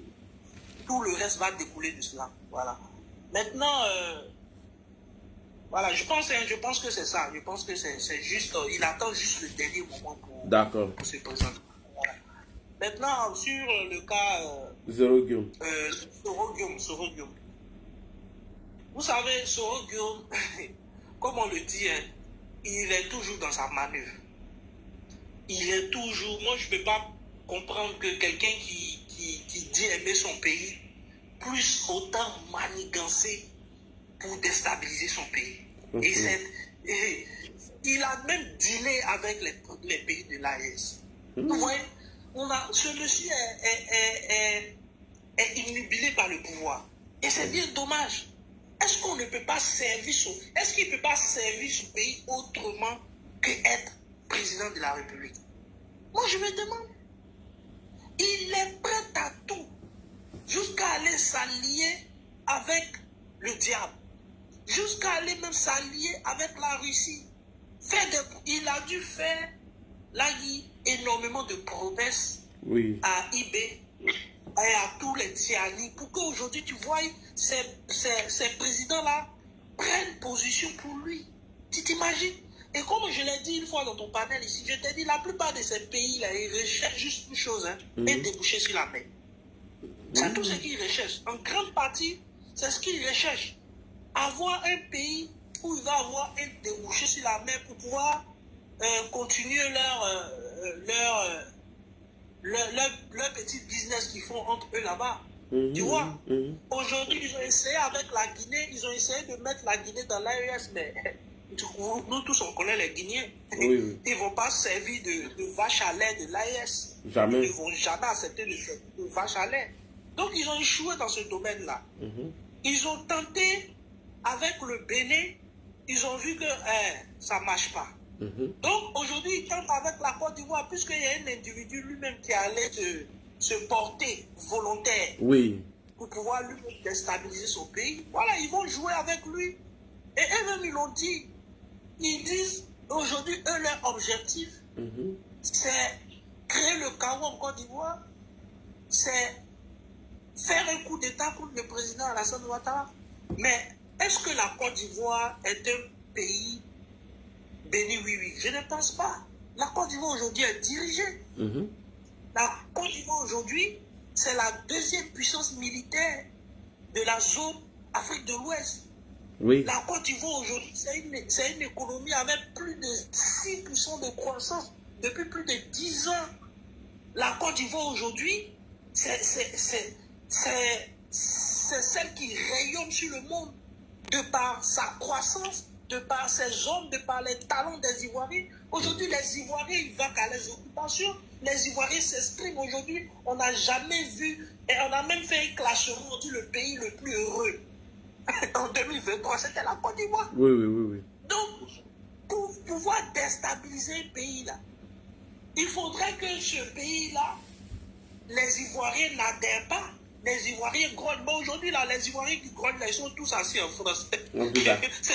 Tout le reste va découler de cela. Voilà. Maintenant, voilà, je pense que c'est ça. Je pense que c'est juste... il attend juste le dernier moment pour se présenter. Voilà. Maintenant, sur le cas... Soro Guillaume. Soro Guillaume. Vous savez, Soro Guillaume, comme on le dit, hein, il est toujours dans sa manœuvre. Il est toujours... Moi, je ne peux pas comprendre que quelqu'un qui dit aimer son pays puisse autant manigancer pour déstabiliser son pays. Et il a même dealé avec les pays de l'AES. Vous voyez, ce monsieur est inhibé par le pouvoir. Et c'est bien dommage. Est-ce qu'on ne peut pas servir est-ce qu'il ne peut pas servir son pays autrement qu'être président de la République? Moi, je me demande. Il est prêt à tout, jusqu'à aller s'allier avec le diable, jusqu'à aller même s'allier avec la Russie. Il a dû faire énormément de promesses à IB et à tous les Tiani pour qu'aujourd'hui, tu vois, ces présidents-là prennent position pour lui. Tu t'imagines? Et comme je l'ai dit une fois dans ton panel ici, je t'ai dit, la plupart de ces pays-là, ils recherchent juste une chose, hein, et déboucher sur la mer. C'est tout ce qu'ils recherchent. En grande partie, c'est ce qu'ils recherchent. Avoir un pays où il va avoir un débouché sur la mer pour pouvoir continuer leur petit business qu'ils font entre eux là-bas. Tu vois, aujourd'hui, ils ont essayé avec la Guinée, ils ont essayé de mettre la Guinée dans l'AES, mais nous tous, on connaît les Guinéens. Oui. Ils ne vont pas servir de vache à lait de l'AES. Jamais. Ils ne vont jamais accepter de vache à lait. Donc, ils ont échoué dans ce domaine-là. Ils ont tenté avec le Bénin, ils ont vu que ça ne marche pas. Donc, aujourd'hui, ils tentent avec la Côte d'Ivoire, puisqu'il y a un individu lui-même qui allait se porter volontaire pour pouvoir lui déstabiliser son pays. Voilà, ils vont jouer avec lui. Et eux-mêmes, ils l'ont dit. Ils disent, aujourd'hui, eux, leur objectif, c'est créer le chaos en Côte d'Ivoire, c'est faire un coup d'État contre le président Alassane Ouattara. Mais est-ce que la Côte d'Ivoire est un pays béni? Oui. Je ne pense pas. La Côte d'Ivoire aujourd'hui est dirigée. La Côte d'Ivoire aujourd'hui, c'est la deuxième puissance militaire de la zone Afrique de l'Ouest. La Côte d'Ivoire aujourd'hui, c'est une économie avec plus de 6% de croissance depuis plus de 10 ans. La Côte d'Ivoire aujourd'hui, c'est celle qui rayonne sur le monde de par sa croissance, de par ses hommes, de par les talents des Ivoiriens. Aujourd'hui, les Ivoiriens, ils vaquent à les occupations. Les Ivoiriens s'expriment aujourd'hui. On n'a jamais vu, et on a même fait un classement, on dit le pays le plus heureux. En 2023, c'était la Côte d'Ivoire. Oui. Donc, pour pouvoir déstabiliser un pays-là, il faudrait que ce pays-là, les Ivoiriens n'adhèrent pas. Les Ivoiriens grognent. Mais aujourd'hui, là, les Ivoiriens qui grognent, là, ils sont tous assis en France. C'est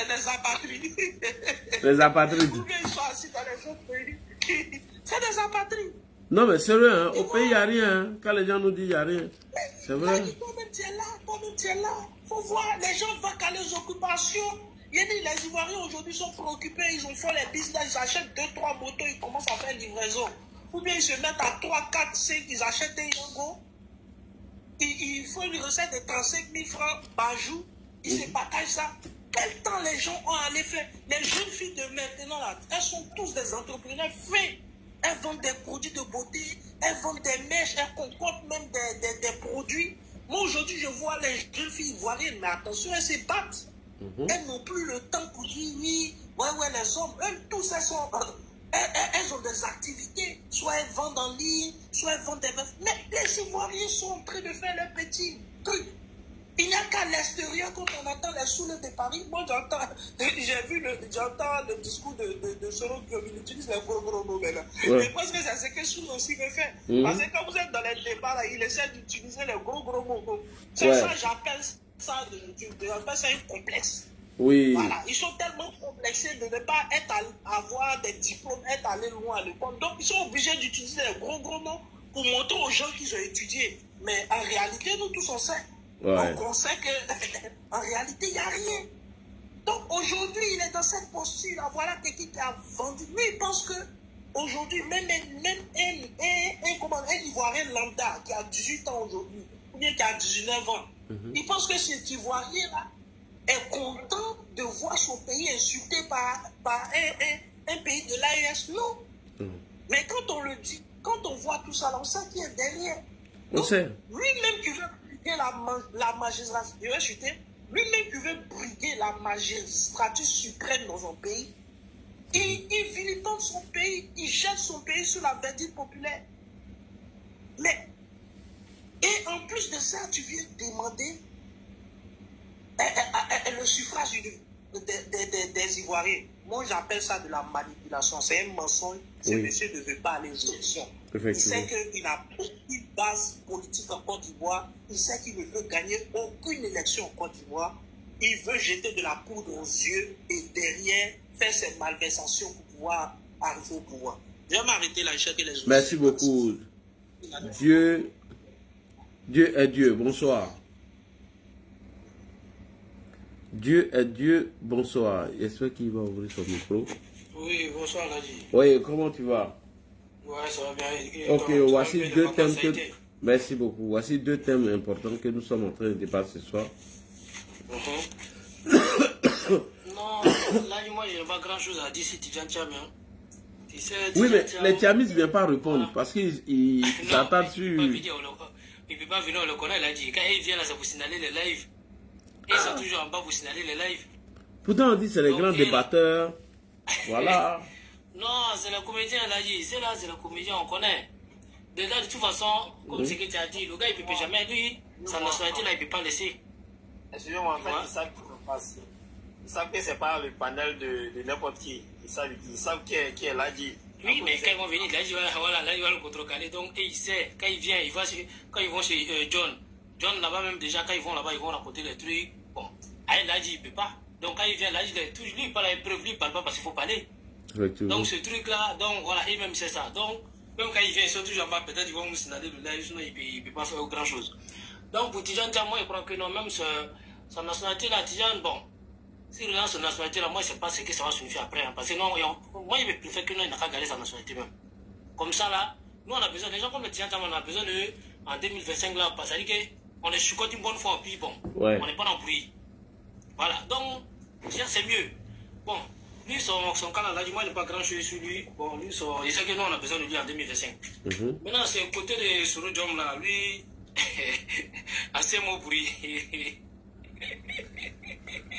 des apatrides. Les apatrides. Ils sont assis dans les autres pays. C'est des apatrides. Non, mais sérieux, hein, au pays, il n'y a rien. Hein. Quand les gens nous disent qu'il n'y a rien. C'est vrai. Toi-même, tu es là. Il faut voir, les gens vaquent à les occupations. Il y a dit, les Ivoiriens aujourd'hui sont préoccupés. Ils ont fait les business. Ils achètent 2-3 motos. Ils commencent à faire livraison. Ou bien ils se mettent à 3, 4, 5. Ils achètent un Yango. Il faut une recette de 35 000 francs par jour. Ils se partagent ça. Quel temps les gens ont à aller faire? Les jeunes filles de maintenant, là, elles sont tous des entrepreneurs faits. Elles vendent des produits de beauté, elles vendent des mèches, elles concoctent même des produits. Moi, aujourd'hui, je vois les jeunes filles ivoiriennes, mais attention, elles se battent. Elles n'ont plus le temps pour dire oui, les hommes, elles, tous, elles ont des activités. Soit elles vendent en ligne, soit elles vendent des... Mais les Ivoiriens sont en train de faire leurs petits trucs. Il n'y a qu'à l'extérieur, quand on entend les soulèves de Paris, moi j'entends le discours de Soro qui utilise les gros mots là. Je pense que c'est ce que Soul aussi veut faire. Parce que quand vous êtes dans les débats là, il essaie d'utiliser les gros mots. C'est ça, j'appelle ça un complexe. Voilà, ils sont tellement complexés de ne pas avoir des diplômes, être allés loin à l'école. Donc ils sont obligés d'utiliser les gros mots pour montrer aux gens qu'ils ont étudié. Mais en réalité, nous tous on sait. Donc on sait qu'en réalité, il n'y a rien. Donc aujourd'hui, il est dans cette posture-là. Voilà quelqu'un qui a vendu. Lui, il pense qu'aujourd'hui, même un Ivoirien lambda qui a 18 ans aujourd'hui, ou bien qui a 19 ans, il pense que cet Ivoirien-là est content de voir son pays insulté par un pays de l'AES. Non. Mais quand on le dit, quand on voit tout ça, là, on sait qui est derrière. On sait. Lui-même qui veut la magistrature, lui-même qui veut briguer la magistrature suprême dans un pays, il vilipende son pays, il jette son pays sur la verdict populaire. Mais, et en plus de ça, tu viens demander le suffrage des Ivoiriens. Moi, j'appelle ça de la manipulation. C'est un mensonge. Ce monsieur ne veut pas aller aux élections. Il sait qu'il n'a aucune base politique en Côte d'Ivoire. Il sait qu'il ne veut gagner aucune élection en Côte d'Ivoire. Il veut jeter de la poudre aux yeux et derrière faire ses malversations pour pouvoir arriver au pouvoir. Je vais m'arrêter là. Merci beaucoup. Dieu est Dieu. Bonsoir. Dieu est Dieu, bonsoir. J'espère qu'il va ouvrir son micro. Oui, bonsoir Ladi. Oui, comment tu vas? Ouais, ça va bien. Ok, voici deux thèmes que... Merci beaucoup. Voici deux thèmes importants que nous sommes en train de débattre ce soir. Non, Là, moi, je n'ai pas grand-chose à dire sur Tidjane Thiam. Oui, mais les Thiamis ne viennent pas répondre parce qu'ils s'attendent sur... Il ne peut pas venir, on le connaît, il a dit. Quand il vient là, ça vous signaler les lives. Ils sont toujours en bas, vous signaler les lives. Pourtant, on dit que c'est les grands débatteurs. Voilà. Non, c'est le comédien, il a dit. C'est là, c'est le comédien, on connaît. Déjà, de toute façon, comme ce que tu as dit, le gars, il ne peut jamais, lui, sa nationalité, là, il ne peut pas laisser. Excusez-moi, en fait, ils savent qu'il ne passe. Ils savent que ce n'est pas le panel de n'importe qui. Ils savent qui est là, dit. Oui, mais quand ils vont venir, là, voilà, là, il va le contrecarrer. Donc, et il sait, quand il vient, quand ils vont chez John, là-bas, même déjà, quand ils vont là-bas, ils vont raconter les trucs. Bon, là, il ne peut pas. Donc, quand il vient, là, lui, il parle à l'épreuve, lui, il ne parle pas parce qu'il faut parler. Donc, ce truc-là, donc, voilà, et même c'est ça. Donc, même quand il vient, ils sont toujours en bas, peut-être ils vont nous signaler le live, sinon il ne peut pas faire grand-chose. Donc, pour Tidjane Thiam, moi, je crois que non, même sa nationalité, là, Tidjane, bon, s'il relance sa nationalité, là, moi, je ne sais pas ce que ça va signifier après. Hein, parce que non, moi, il me préfère que non, il n'a qu'à garder sa nationalité même. Comme ça, là, nous, on a besoin, des gens comme le Tidjane Thiam, on a besoin de, en 2025, là, parce que on est chucote une bonne fois, puis bon, ouais. On n'est pas dans le bruit. Voilà, donc, c'est mieux. Bon, lui, son cas là, moi, il n'est pas grand-chose sur lui. Bon, lui, il sait que nous, on a besoin de lui en 2025. Maintenant, c'est le côté de Soro Diom là, lui, assez mot pour lui.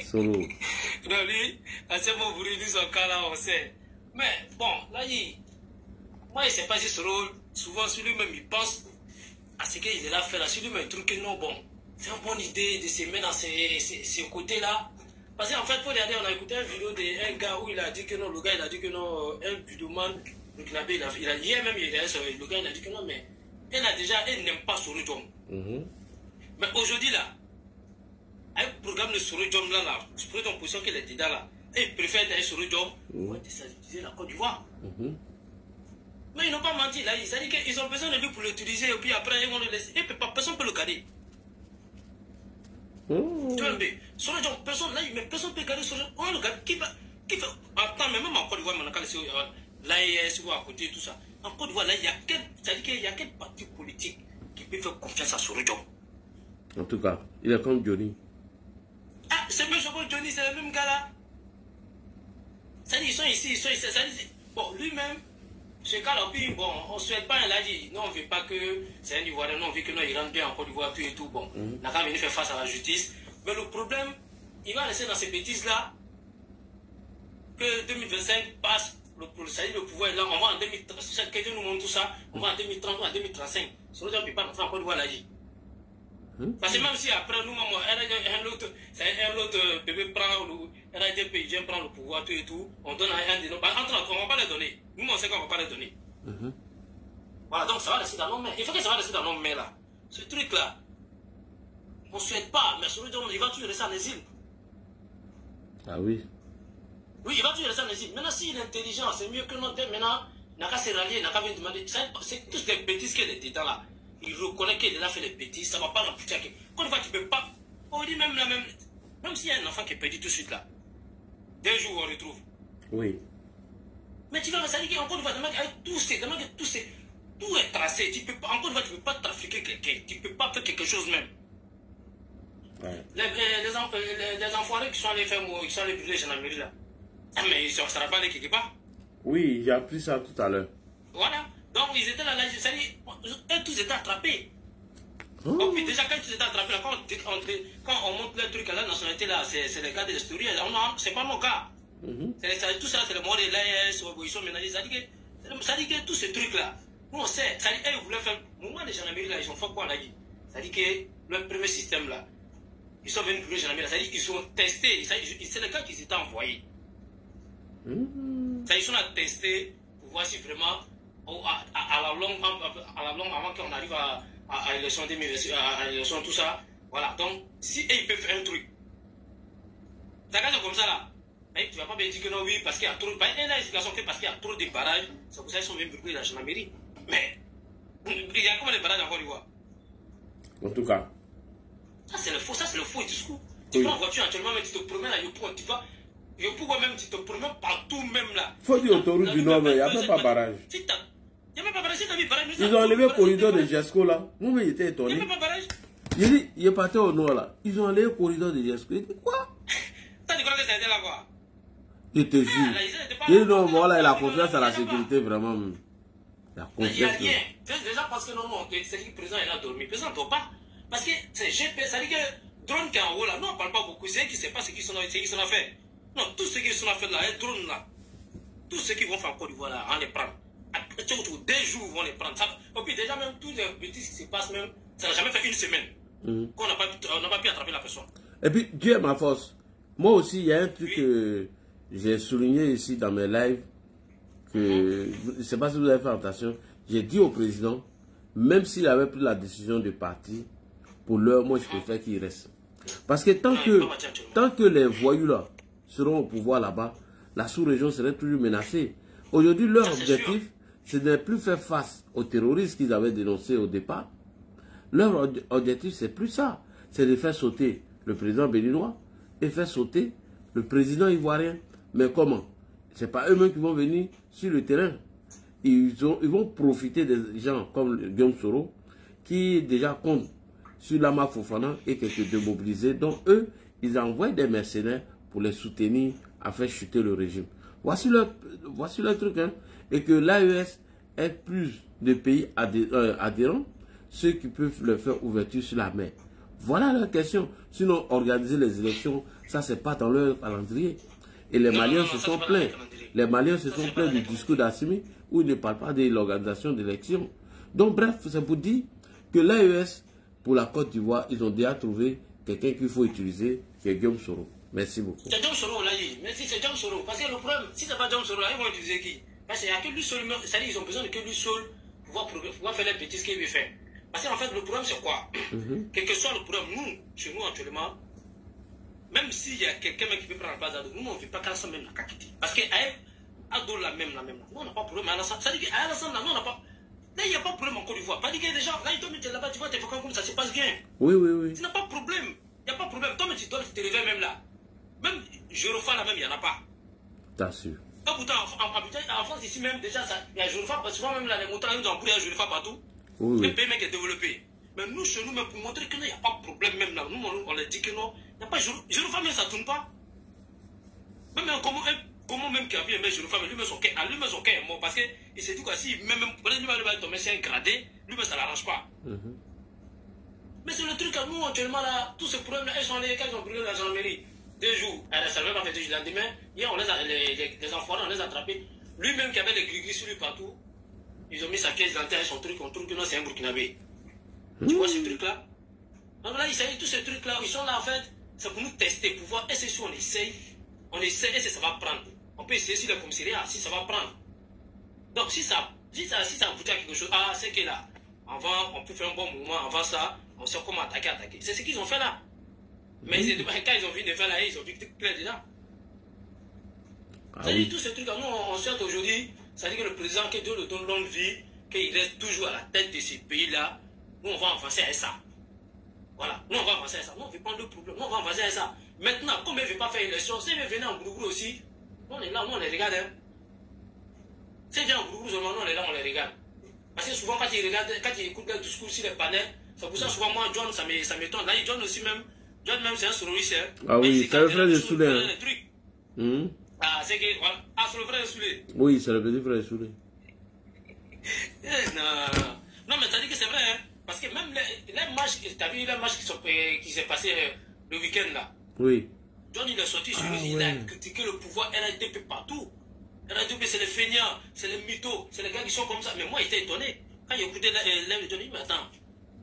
Solo. Non, lui, assez mot pour lui, son cas là, on sait. Mais bon, là, moi, je ne sais pas si Soro, souvent sur lui-même, il pense à ce qu'il est là faire là. Sur lui-même, il trouve que non, bon, c'est une bonne idée de se mettre dans ces côtés-là. Parce qu'en fait, pour regarder, on a écouté une vidéo d'un gars où il a dit que non, le gars il a dit que non, un vidéoman, le Knabé, hier même, le gars il a dit que non, mais elle n'aime pas Soro Diom. Mais aujourd'hui là, avec le programme de Soro Diom là, je prends ton position qu'il est dedans là, et il préfère d'aller Soro Diom pour déstabiliser la Côte d'Ivoire. Mais ils n'ont pas menti là, ils ont dit qu'ils ont besoin de lui pour l'utiliser, et puis après ils vont le laisser, et personne ne peut le garder. Tu vois un peu, Soro Diom, personne ne peut garder Soro Diom. On le garde, qui fait. Attends, mais même en Côte d'Ivoire, l'AES ou à côté, tout ça. En Côte d'Ivoire, là, il y a quel parti politique qui peut faire confiance à Soro Diom? En tout cas, il est comme Johnny. Ah, c'est même Johnny, c'est le même gars là. Ça dit, ils sont ici, ça dit, bon, lui-même, ce cas-là, puis bon, on ne souhaite pas, il a dit, non, on ne veut pas que c'est un Ivoirien, non, on veut que non, il rentre bien en Côte d'Ivoire, tout et tout, bon, on n'a qu'à venir faire face à la justice. Mais le problème, il va rester dans ces bêtises-là, que 2025 passe, ça dit, le pouvoir est là, on va en 2030, quelqu'un nous montre tout ça, on va en 2030 ou en 2035. Sur le temps, on ne peut pas rentrer en Côte d'Ivoire, là, dit. Parce que même si après nous, un autre bébé prend un pays vient prendre le pouvoir, tout et tout, on donne à un de nos. On ne va pas les donner. Nous, on sait qu'on ne va pas les donner. Voilà, donc ça va rester dans nos mains. Il faut que ça va rester dans nos mains là. Ce truc-là, on ne souhaite pas, mais celui il va toujours rester en exil. Ah oui. Oui, il va toujours rester en exil. Maintenant, s'il est intelligent, c'est mieux que notre. Maintenant, il n'a qu'à se rallier, il n'a qu'à venir demander. C'est tous des bêtises qu'il est dedans là. Il reconnaît qu'il a fait des bêtises, ça ne va pas l'amputer. Quand tu vois, tu ne peux pas. On dit même s'il y a un enfant qui est perdu tout de suite là, d'un jour on retrouve. Oui. Mais tu vas, ça dit qu'en Côte d'Ivoire, tout est tracé. Tu peux pas, en Côte d'Ivoire, tu ne peux pas trafiquer quelqu'un. Tu ne peux pas faire quelque chose même. Ouais. Les enfoirés qui sont allés faire qui sont allés brûler gendarmerie là. Mais ils ne seraient pas allés quelque part. Oui, j'ai appris ça tout à l'heure. Voilà. Donc ils étaient là, ça dit, eux tous étaient attrapés. Donc puis déjà quand ils étaient attrapés, là, quand on monte le truc à la nationalité là, c'est les gars de l'histoire, c'est pas nos gars. Tout ça, c'est le mot de l'AES, ils sont ménagés. Ça dit que tous ces trucs là, nous on sait, ça dit qu'ils voulaient faire, moment des gendarmeries là, ils ont fait quoi là? Ça dit que le premier système là, ils sont venus pour les gendarmeries là, ça dit qu'ils ont testé, c'est les gars qui s'étaient envoyés. Ça, ils sont là testés pour voir si vraiment. À la longue, avant qu'on arrive à l'élection 2020, à l'élection tout ça, voilà. Donc, si ils peuvent faire un truc, ça c'est comme ça là. Mais tu ne vas pas me dire que non, oui, parce qu'il y a trop. Il y a une explication que parce qu'il y a trop de barrages, c'est pour ça qu'ils sont venus brûler la gendarmerie. Mais il y a combien de barrages en Côte d'Ivoire? En tout cas. Ça c'est le faux discours. Tu prends en voiture actuellement, mais tu te promènes à Yopougon, tu vas. Yopougon même, tu te promènes partout même là. Faut dire autoroute du Nord, mais il n'y a même pas barrage. Il n'y a même pas barrage, ils ont enlevé le corridor de Jesco là. Moi, j'étais étonné. Il n'y a même pas barrage. Il dit, il est parti au nord là. Ils ont enlevé le corridor de Jesco. Il dit quoi? Ça, tu crois que ça a été là quoi? Je te jure. Et non, voilà, il a confiance à la sécurité, vraiment. Il a confiance. Il n'y a rien. Déjà parce que non, c'est que le président il a dormi. Le président ne dort pas. Parce que c'est GPS, ça dit que drone qui est en haut là, non, on ne parle pas beaucoup. C'est eux qui ne savent pas ce qu'ils sont en fait. Non, tout ce qu'ils sont en fait là, les drones là, tout ce qu'ils vont faire en Côte d'Ivoire là, on les prend. Des jours, ils vont les prendre. Et puis déjà, même tous les bêtises qui se passent, même, ça n'a jamais fait une semaine qu'on n'a pas pu attraper la personne. Et puis, Dieu est ma force. Moi aussi, il y a un truc que j'ai souligné ici dans mes lives, que je ne sais pas si vous avez fait attention, j'ai dit au président, même s'il avait pris la décision de partir, pour l'heure, moi, je préfère qu'il reste. Parce que tant que les voyous là seront au pouvoir là-bas, la sous-région serait toujours menacée. Aujourd'hui, leur objectif, ce n'est plus faire face aux terroristes qu'ils avaient dénoncés au départ. Leur objectif, c'est plus ça. C'est de faire sauter le président béninois et faire sauter le président ivoirien. Mais comment? Ce n'est pas eux-mêmes qui vont venir sur le terrain. Ils vont profiter des gens comme Guillaume Soro, qui déjà comptent sur Lama Fofana et quelques démobilisés. Donc eux, ils envoient des mercenaires pour les soutenir à faire chuter le régime. Voici le truc. Hein. Et que l'AES ait plus de pays adhérents, ceux qui peuvent leur faire ouverture sur la mer. Voilà la question. Sinon, organiser les élections, ça, c'est pas dans leur calendrier. Et les Maliens se sont plaints. Les Maliens se sont plaints du discours d'Assimi où ils ne parlent pas de l'organisation d'élections. Donc, bref, c'est pour dire que l'AES, pour la Côte d'Ivoire, ils ont déjà trouvé quelqu'un qu'il faut utiliser, qui est Guillaume Soro. Merci beaucoup. C'est Guillaume Soro, là, mais si c'est Guillaume Soro, parce que le problème, si c'est pas Guillaume Soro, là, ils vont utiliser qui? Parce qu'il n'y a que lui seul, c'est-à-dire qu'ils ont besoin de que lui seul pour pouvoir faire les bêtises qu'il veut faire. Parce qu'en fait, le problème, c'est quoi? Quel que soit le problème, nous, chez nous actuellement, même s'il y a quelqu'un qui peut prendre la place d'Ado, nous, on ne veut pas qu'Alassane même la Kakiti. Parce qu'Ado, la même, nous, on n'a pas de problème. Ça dit qu'à Alassane, là, nous, on n'a pas. Là, il n'y a pas de problème en Côte d'Ivoire. Pas dit que les gens, là, ils doivent mettre là-bas, tu vois, tes vacances comme ça se passe bien. Oui, oui, oui. Tu n'as pas de problème. Il n'y a pas de problème. Toi, mais tu dois te réveiller même là. Même, je refais là même, il n'y en a pas. T'assures. Pourtant, en France, ici même, déjà, il y a Jolifa, parce que souvent même là, les montagnes, ils ont embrouillé à Jolifa partout. Oui, oui. Le pays mec est développé. Mais nous, chez nous, même pour montrer qu'il n'y a pas de problème, même là, nous, on leur dit que non, il n'y a pas Jolifa, mais ça ne tourne pas. Même comment même qui a vu un mec Jolifa, mais lui-même son cœur est mort, parce qu'il s'est dit quoi, si même, lui-même va tomber, c'est un gradé, lui-même ça ne l'arrange pas. Mais c'est le truc, nous, actuellement, là, tous ces problèmes-là, ils sont allés, quand ils ont brûlé la gendarmerie. 2 jours, ça ne va pas faire 2 jours. Le lendemain, hier, on les enfants, on les a attrapés. Lui-même qui avait les gris-gris sur lui partout, ils ont mis sa pièce dentaire et son truc, on trouve que non, c'est un Burkinabé. Tu vois ce truc-là? Donc là, tous ces trucs-là, ils sont là en fait, c'est pour nous tester, pour voir, est-ce que on essaye, et si ça va prendre. On peut essayer sur le commissariat, si ça va prendre. Donc si ça aboutit à quelque chose, c'est que là, on peut faire un bon mouvement, avant ça, on sait comment attaquer. C'est ce qu'ils ont fait là. Mais quand ils ont vu de faire là, ils ont vu que clair dedans. C'est-à-dire tous ces trucs, nous on souhaite aujourd'hui, c'est-à-dire que le président, que Dieu le donne longue vie, qu'il reste toujours à la tête de ces pays-là, nous on va avancer à ça. Voilà, nous on va avancer à ça. Nous on ne veut pas de problème, nous on va avancer à ça. Maintenant, comme il ne veut pas faire élection, s'il veut venir en Gourougrou aussi, nous on est là, nous on les regarde. Hein. S'il vient en Gourougrou seulement, nous on est là, on les regarde. Parce que souvent quand il écoute le discours sur les panels, c'est pour ça souvent moi, John, ça m'étonne. Là, John aussi même. John même c'est un sororiste. Ah oui, c'est le frère de Soulé. Ah, c'est que, voilà. Ah, c'est le frère de Soulé. Oui, c'est le petit frère de Soulé. Non, mais t'as dit que c'est vrai, hein. Parce que même les matchs, t'as vu les matchs qui s'est passé le week-end là. Oui. John, il est sorti sur lui, il a critiqué le pouvoir RDP partout. RDP, c'est les feignants, c'est les mythos, c'est les gars qui sont comme ça. Mais moi, j'étais étonné. Quand j'écoutais live de John, il dit, mais attends.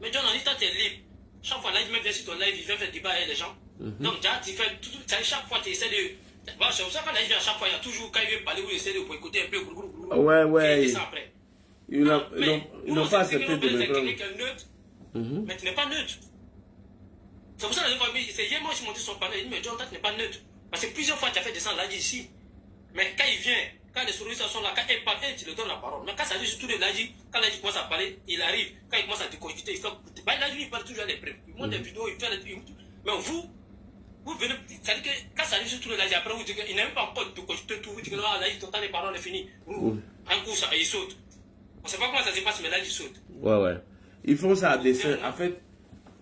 Mais John, on dit, toi, t'es libre. Chaque fois, là, il vient sur ton live, il vient faire débat avec les gens. Donc, déjà, tu fais tout, chaque fois, tu essaies de. Bon, c'est pour ça que quand il vient chaque fois, il y a toujours, quand il vient parler, où il essaie de écouter un peu. Ouais. Ils n'ont pas accepté de le prendre. Mais tu n'es pas neutre. C'est pour ça que c'est hier, moi, je suis monté son panel, il dit, mais John, toi, tu n'es pas neutre. Parce que plusieurs fois, tu as fait descendre l'Adji ici. Mais quand il vient, quand les souristes sont là, quand il parle, tu lui donnes la parole. Mais quand ça dit surtout de l'Adji, quand l'Adji commence à parler, il arrive. Quand il commence à te cogiter, il fait. L'Adji, il parle toujours à des preuves. Il monte des vidéos, il fait des. Mais vous venez. Ça dit que quand ça dit surtout de l'Adji, après, vous dites qu'il n'a même pas encore de cogiter tout. Vous dites que non, l'Adji, ton temps les paroles est fini. Un coup, ça, il saute. On ne sait pas comment ça se passe, mais l'Adji saute. Ouais. Ils font ça à dessein, en fait.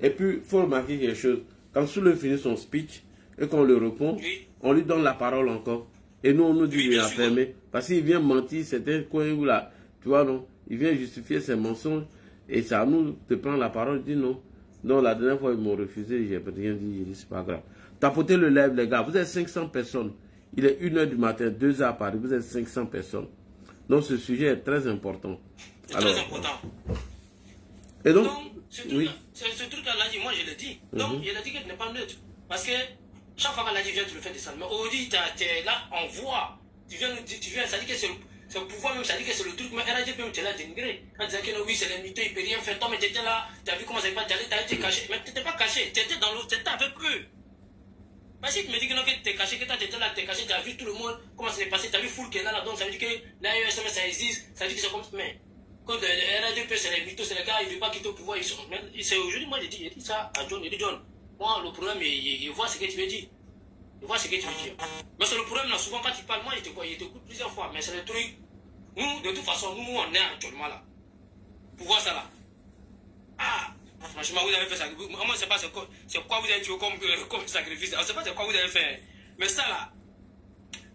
Et puis, il faut remarquer quelque chose. Quand Soulé finit son speech et qu'on le répond, on lui donne la parole encore. Et nous, on nous dit qu'il a fermé. Parce qu'il vient mentir, c'était un coin où là, tu vois, non, il vient justifier ses mensonges. Et ça nous te prend la parole, dit non. Non, la dernière fois, ils m'ont refusé, j'ai rien dit, j'ai dit, c'est pas grave. Tapotez le live, les gars. Vous êtes 500 personnes. Il est 1h du matin, 2h à Paris. Vous êtes 500 personnes. Donc, ce sujet est très important. C'est très important. Et donc, ce truc-là, moi, je l'ai dit. Donc, il a dit que tu n'es pas neutre. Parce que chaque fois qu'Aladi vient, tu le fais descendre. Mais aujourd'hui, tu es là, on voit. Tu viens, ça dit que c'est le pouvoir même, ça dit que c'est le truc. Mais RAD même, tu es là dénigré. On disait que oui, c'est l'ennemi, il ne peut rien faire. Toi, mais tu étais là, tu as vu comment ça va, tu as été caché. Mais tu n'étais pas caché, tu étais avec eux. Mais si tu me dis que non, que tu es caché, que toi, tu étais là, tu es caché, tu as vu tout le monde, comment ça s'est passé, tu as vu Foul qui est là, donc ça veut dire que l'AESM, ça existe, ça veut dire que c'est comme ça. Mais quand le RADP, c'est les mythos, c'est les gars, ils ne veulent pas quitter au pouvoir. C'est aujourd'hui, moi, j'ai dit ça à John. Il dit, John, moi, le problème, il voit ce que tu veux dire. Il voit ce que tu veux dire. Mais c'est le problème, là, souvent, quand tu parles, moi, il t'écoute plusieurs fois. Mais c'est le truc. Nous, de toute façon, nous, on est actuellement là. Pour voir ça là. Ah, franchement, vous avez fait ça. Moi, je ne sais pas c'est quoi vous avez tué comme sacrifice. Je ne sais pas c'est quoi vous avez fait. Mais ça là,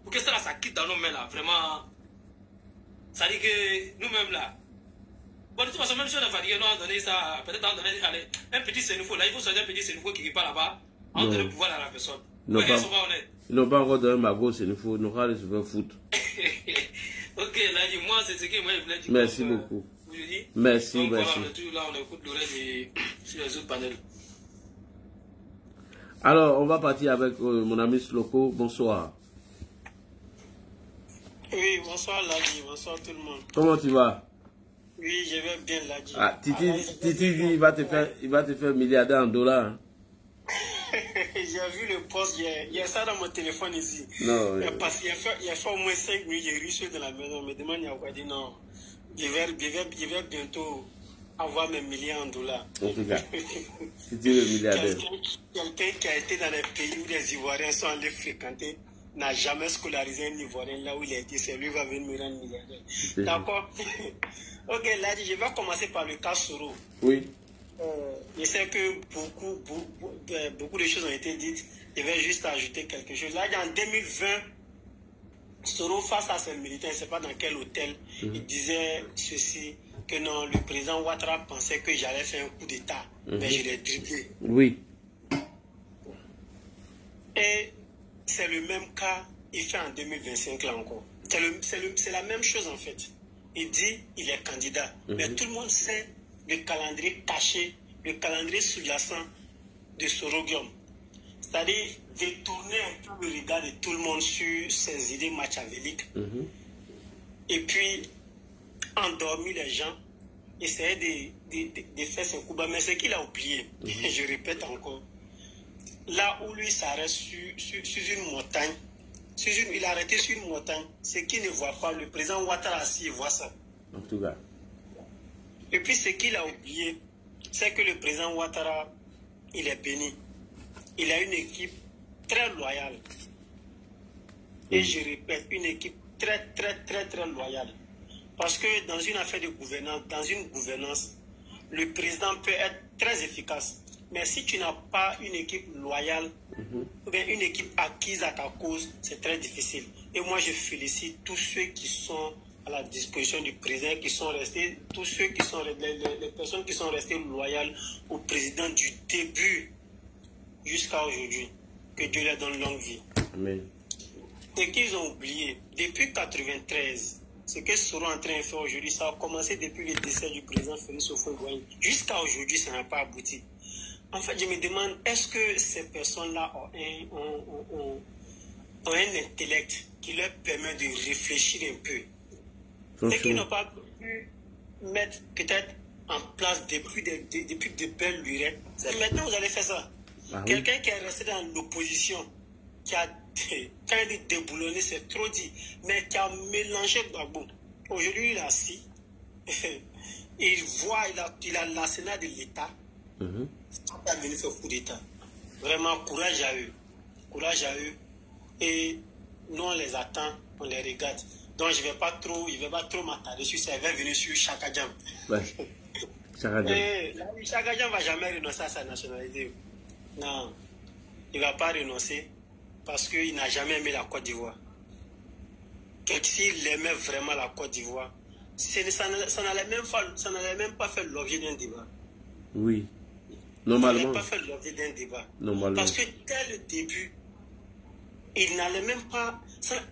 pour que ça là, ça quitte dans nos mains là, vraiment. Ça dit que nous-mêmes là. Bon, de toute façon, même si on a fatigué, on a donné ça, peut-être on a donné un petit sénifo. Là, il faut sortir un petit sénifo qui part là-bas. On donne le pouvoir à la personne. Ils n'ont pas encore donné ma grosse sénifo. Nous allons se faire foutre. Ok, là, moi, c'est ce que moi, je voulais dire. Merci beaucoup. Merci, donc, merci. Voilà, là, on écoute le reste sur les autres panels. Alors, on va partir avec mon ami Sloko. Bonsoir. Oui, bonsoir Ladi, bonsoir tout le monde. Comment tu vas? Oui, je vais bien Ladi. Ah, Titi, il va te faire milliardaire en dollars. Hein? J'ai vu le post, il y a ça dans mon téléphone ici. Non, parce qu'il y a fait au moins 5 minutes, j'ai reçu de la maison, me demande, il a dit non, je vais bientôt avoir mes millions en dollars. En tout cas, Titi le milliardaire. Quelqu'un qui a été dans les pays où les Ivoiriens sont allés fréquenter, n'a jamais scolarisé un Ivoirien là où il a été, c'est lui qui va venir me rendre milliardaire. D'accord. Ok, là, je vais commencer par le cas Soro. Oui. Je sais que beaucoup de choses ont été dites. Je vais juste ajouter quelque chose. Là, en 2020, Soro, face à ses militaires, je ne sais pas dans quel hôtel, il disait ceci, que non, le président Ouattara pensait que j'allais faire un coup d'État, mais je l'ai dribblé. Oui. Et c'est le même cas, il fait en 2025 là encore. C'est la même chose en fait. Il dit il est candidat, mais tout le monde sait le calendrier caché, le calendrier sous-jacent de Sorogium. C'est-à-dire détourner un peu le regard de tout le monde sur ses idées machiavéliques. Et puis endormir les gens, essayer de faire ses coups bas. Mais ce qu'il a oublié, je répète encore, là où lui s'arrête sur une montagne, il a arrêté sur une montagne, ce qu'il ne voit pas, le président Ouattara assis, il voit ça. En tout cas. Et puis ce qu'il a oublié, c'est que le président Ouattara, il est béni. Il a une équipe très loyale. Et je répète, une équipe très loyale. Parce que dans une affaire de gouvernance, dans une gouvernance, le président peut être très efficace. Mais si tu n'as pas une équipe loyale, ou bien une équipe acquise à ta cause, c'est très difficile. Et moi, je félicite tous ceux qui sont à la disposition du président, qui sont restés, tous ceux qui sont, les personnes qui sont restées loyales au président du début jusqu'à aujourd'hui. Que Dieu leur donne longue vie. Amen. Et qu'ils ont oublié, depuis 1993, ce que Soro est en train de faire aujourd'hui, ça a commencé depuis le décès du président Félix Houphouët-Boigny. Jusqu'à aujourd'hui, ça n'a pas abouti. En fait, je me demande, est-ce que ces personnes-là ont un intellect qui leur permet de réfléchir un peu? Et qu'ils n'ont pas pu mettre peut-être en place depuis de belles lurettes. C'est maintenant que vous allez faire ça. Ah, quelqu'un oui, qui est resté dans l'opposition, qui a, quand il dit déboulonné, c'est trop dit, mais qui a mélangé Gbagbo. Aujourd'hui, il est assis. Il voit, il a l'arsenal de l'État. Il a venu faire coup d'État. Vraiment, courage à eux. Courage à eux. Et nous, on les attend, on les regarde. Donc, je ne vais pas trop m'attarder sur ça. Il va venir sur Chaka Diam. Ouais. Chaka Diam ne va jamais renoncer à sa nationalité. Non, il ne va pas renoncer parce qu'il n'a jamais aimé la Côte d'Ivoire. s'il aimait vraiment la Côte d'Ivoire, ça n'allait même pas faire l'objet d'un débat. Oui. Normalement. Ça n'allait pas faire l'objet d'un débat. Normalement. Parce que dès le début, il n'allait même pas...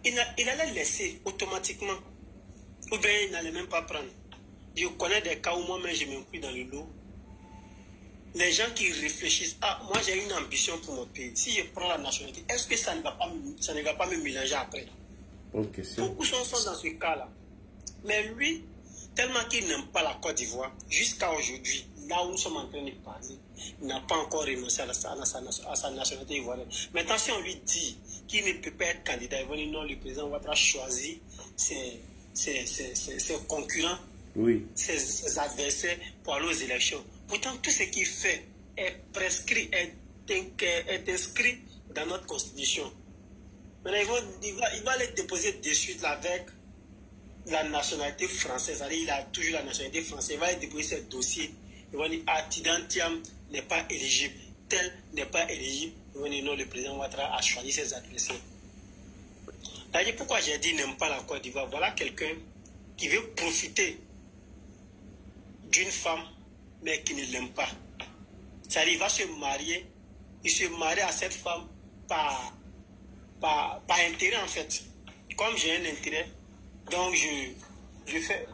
Il allait laisser automatiquement. Ou bien il n'allait même pas prendre. Je connais des cas où moi-même je m'inclus dans le lot. Les gens qui réfléchissent, ah, moi j'ai une ambition pour mon pays. Si je prends la nationalité, est-ce que ça ne va pas me mélanger après? Bonne question. Beaucoup sont dans ce cas-là. Mais lui, tellement qu'il n'aime pas la Côte d'Ivoire, jusqu'à aujourd'hui, là où nous sommes en train de parler, il n'a pas encore renoncé à sa nationalité ivoirienne. Maintenant, si on lui dit qu'il ne peut pas être candidat, il va dire non, le président Ouattara choisit ses concurrents, oui, ses adversaires pour aller aux élections. Pourtant, tout ce qu'il fait est prescrit, est inscrit dans notre constitution. Maintenant, il va aller déposer de suite avec la nationalité française. C'est-à-dire, il a toujours la nationalité française. Il va aller déposer ce dossier. Il va dire, ah, Tidjane Thiam n'est pas éligible. Tel n'est pas éligible. Il va dire, non, le président Ouattara a choisi ses adversaires. C'est-à-dire, pourquoi j'ai dit n'aime pas la Côte d'Ivoire? Voilà quelqu'un qui veut profiter d'une femme, mais qui ne l'aime pas. C'est-à-dire, il va se marier. Il se marie à cette femme par intérêt, en fait. Comme j'ai un intérêt, donc je fais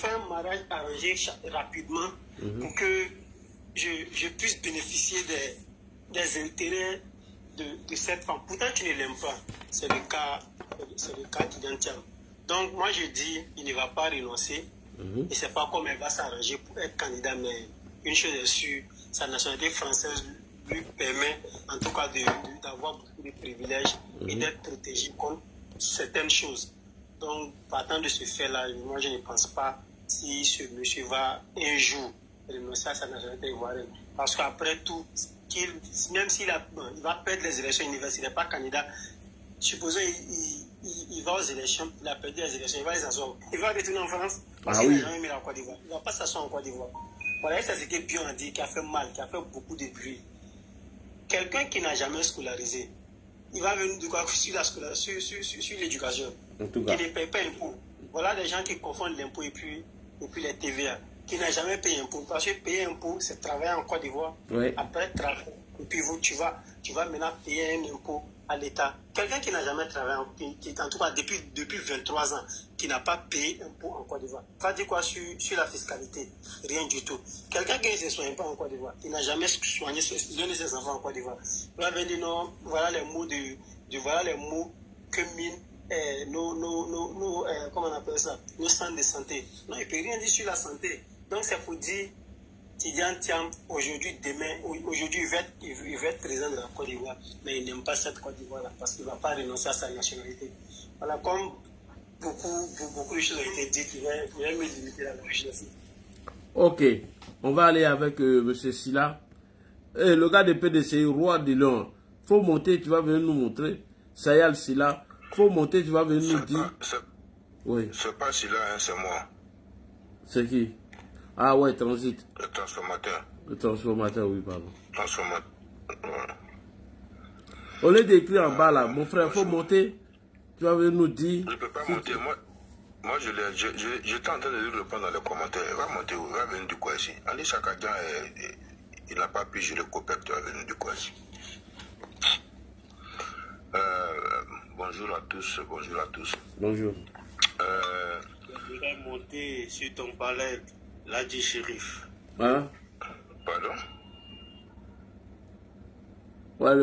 un mariage arrangé rapidement pour que je puisse bénéficier des intérêts de cette femme. Pourtant, tu ne l'aimes pas. C'est le cas de Tidjane Thiam. Donc, moi, je dis, il ne va pas renoncer. Et c'est pas comme elle va s'arranger pour être candidat, mais une chose est sûre, sa nationalité française lui permet, en tout cas, d'avoir beaucoup de privilèges et d'être protégé contre certaines choses. Donc, partant de ce fait-là, moi, je ne pense pas si ce monsieur va un jour renoncer à sa nationalité ivoirienne. Parce qu'après tout, même s'il va perdre les élections universitaires, il n'est pas candidat, supposons il va aux élections, il a perdu les élections, il va les asseoir. Il va retourner en France parce qu'il n'a jamais mis la Côte d'Ivoire. Il ne va pas s'asseoir en Côte d'Ivoire. Voilà, c'est ce que Bion a dit, qui a fait mal, qui a fait beaucoup de bruit. Quelqu'un qui n'a jamais scolarisé, il va venir de quoi sur l'éducation, qui ne paye pas l'impôt. Voilà des gens qui confondent l'impôt et puis les TVA, qui n'a jamais payé impôt. Parce que payer impôt, c'est travailler en Côte d'Ivoire. Oui. Après, travailler. Et puis tu vas maintenant payer un impôt à l'État. Quelqu'un qui n'a jamais travaillé, qui en tout cas depuis 23 ans, qui n'a pas payé impôt en Côte d'Ivoire, va dire quoi sur la fiscalité? Rien du tout. Quelqu'un qui ne se soigne pas en Côte d'Ivoire, qui n'a jamais soigné ses enfants en Côte d'Ivoire, il va venir dire non, voilà les mots voilà les mots que mine comment on appelle ça, nos centres de santé. Non, il ne peut rien dire sur la santé. Donc c'est pour dire, Tidjane Thiam, aujourd'hui, il va être président de la Côte d'Ivoire, mais il n'aime pas cette Côte d'Ivoire-là parce qu'il ne va pas renoncer à sa nationalité. Voilà, comme beaucoup de choses ont été dites, il va me limiter la nationalité. Ok, on va aller avec M. Silla. Le gars de PDC, roi de Lyon, faut monter, tu vas venir nous montrer. Sayal Silla, faut monter, tu vas venir nous dire. Oui. C'est pas Silla, hein, c'est moi. C'est qui? Ah ouais, Transit. Le transformateur. Le transformateur, oui, pardon. Transformateur. Ouais. Au lieu d'écrire en bas là, mon frère, faut monter. Tu vas venir nous dire. Je ne peux pas monter. Moi j'étais en train de lui répondre dans les commentaires. Il va monter où? Il va venir du quoi ici? Ali Chakadjan, il n'a pas pu gérer le copec, il va venir du quoi ici? Bonjour à tous, bonjour à tous. Bonjour. Je voudrais monter sur ton palais. L'a dit shérif. Hein? Pardon? Ouais,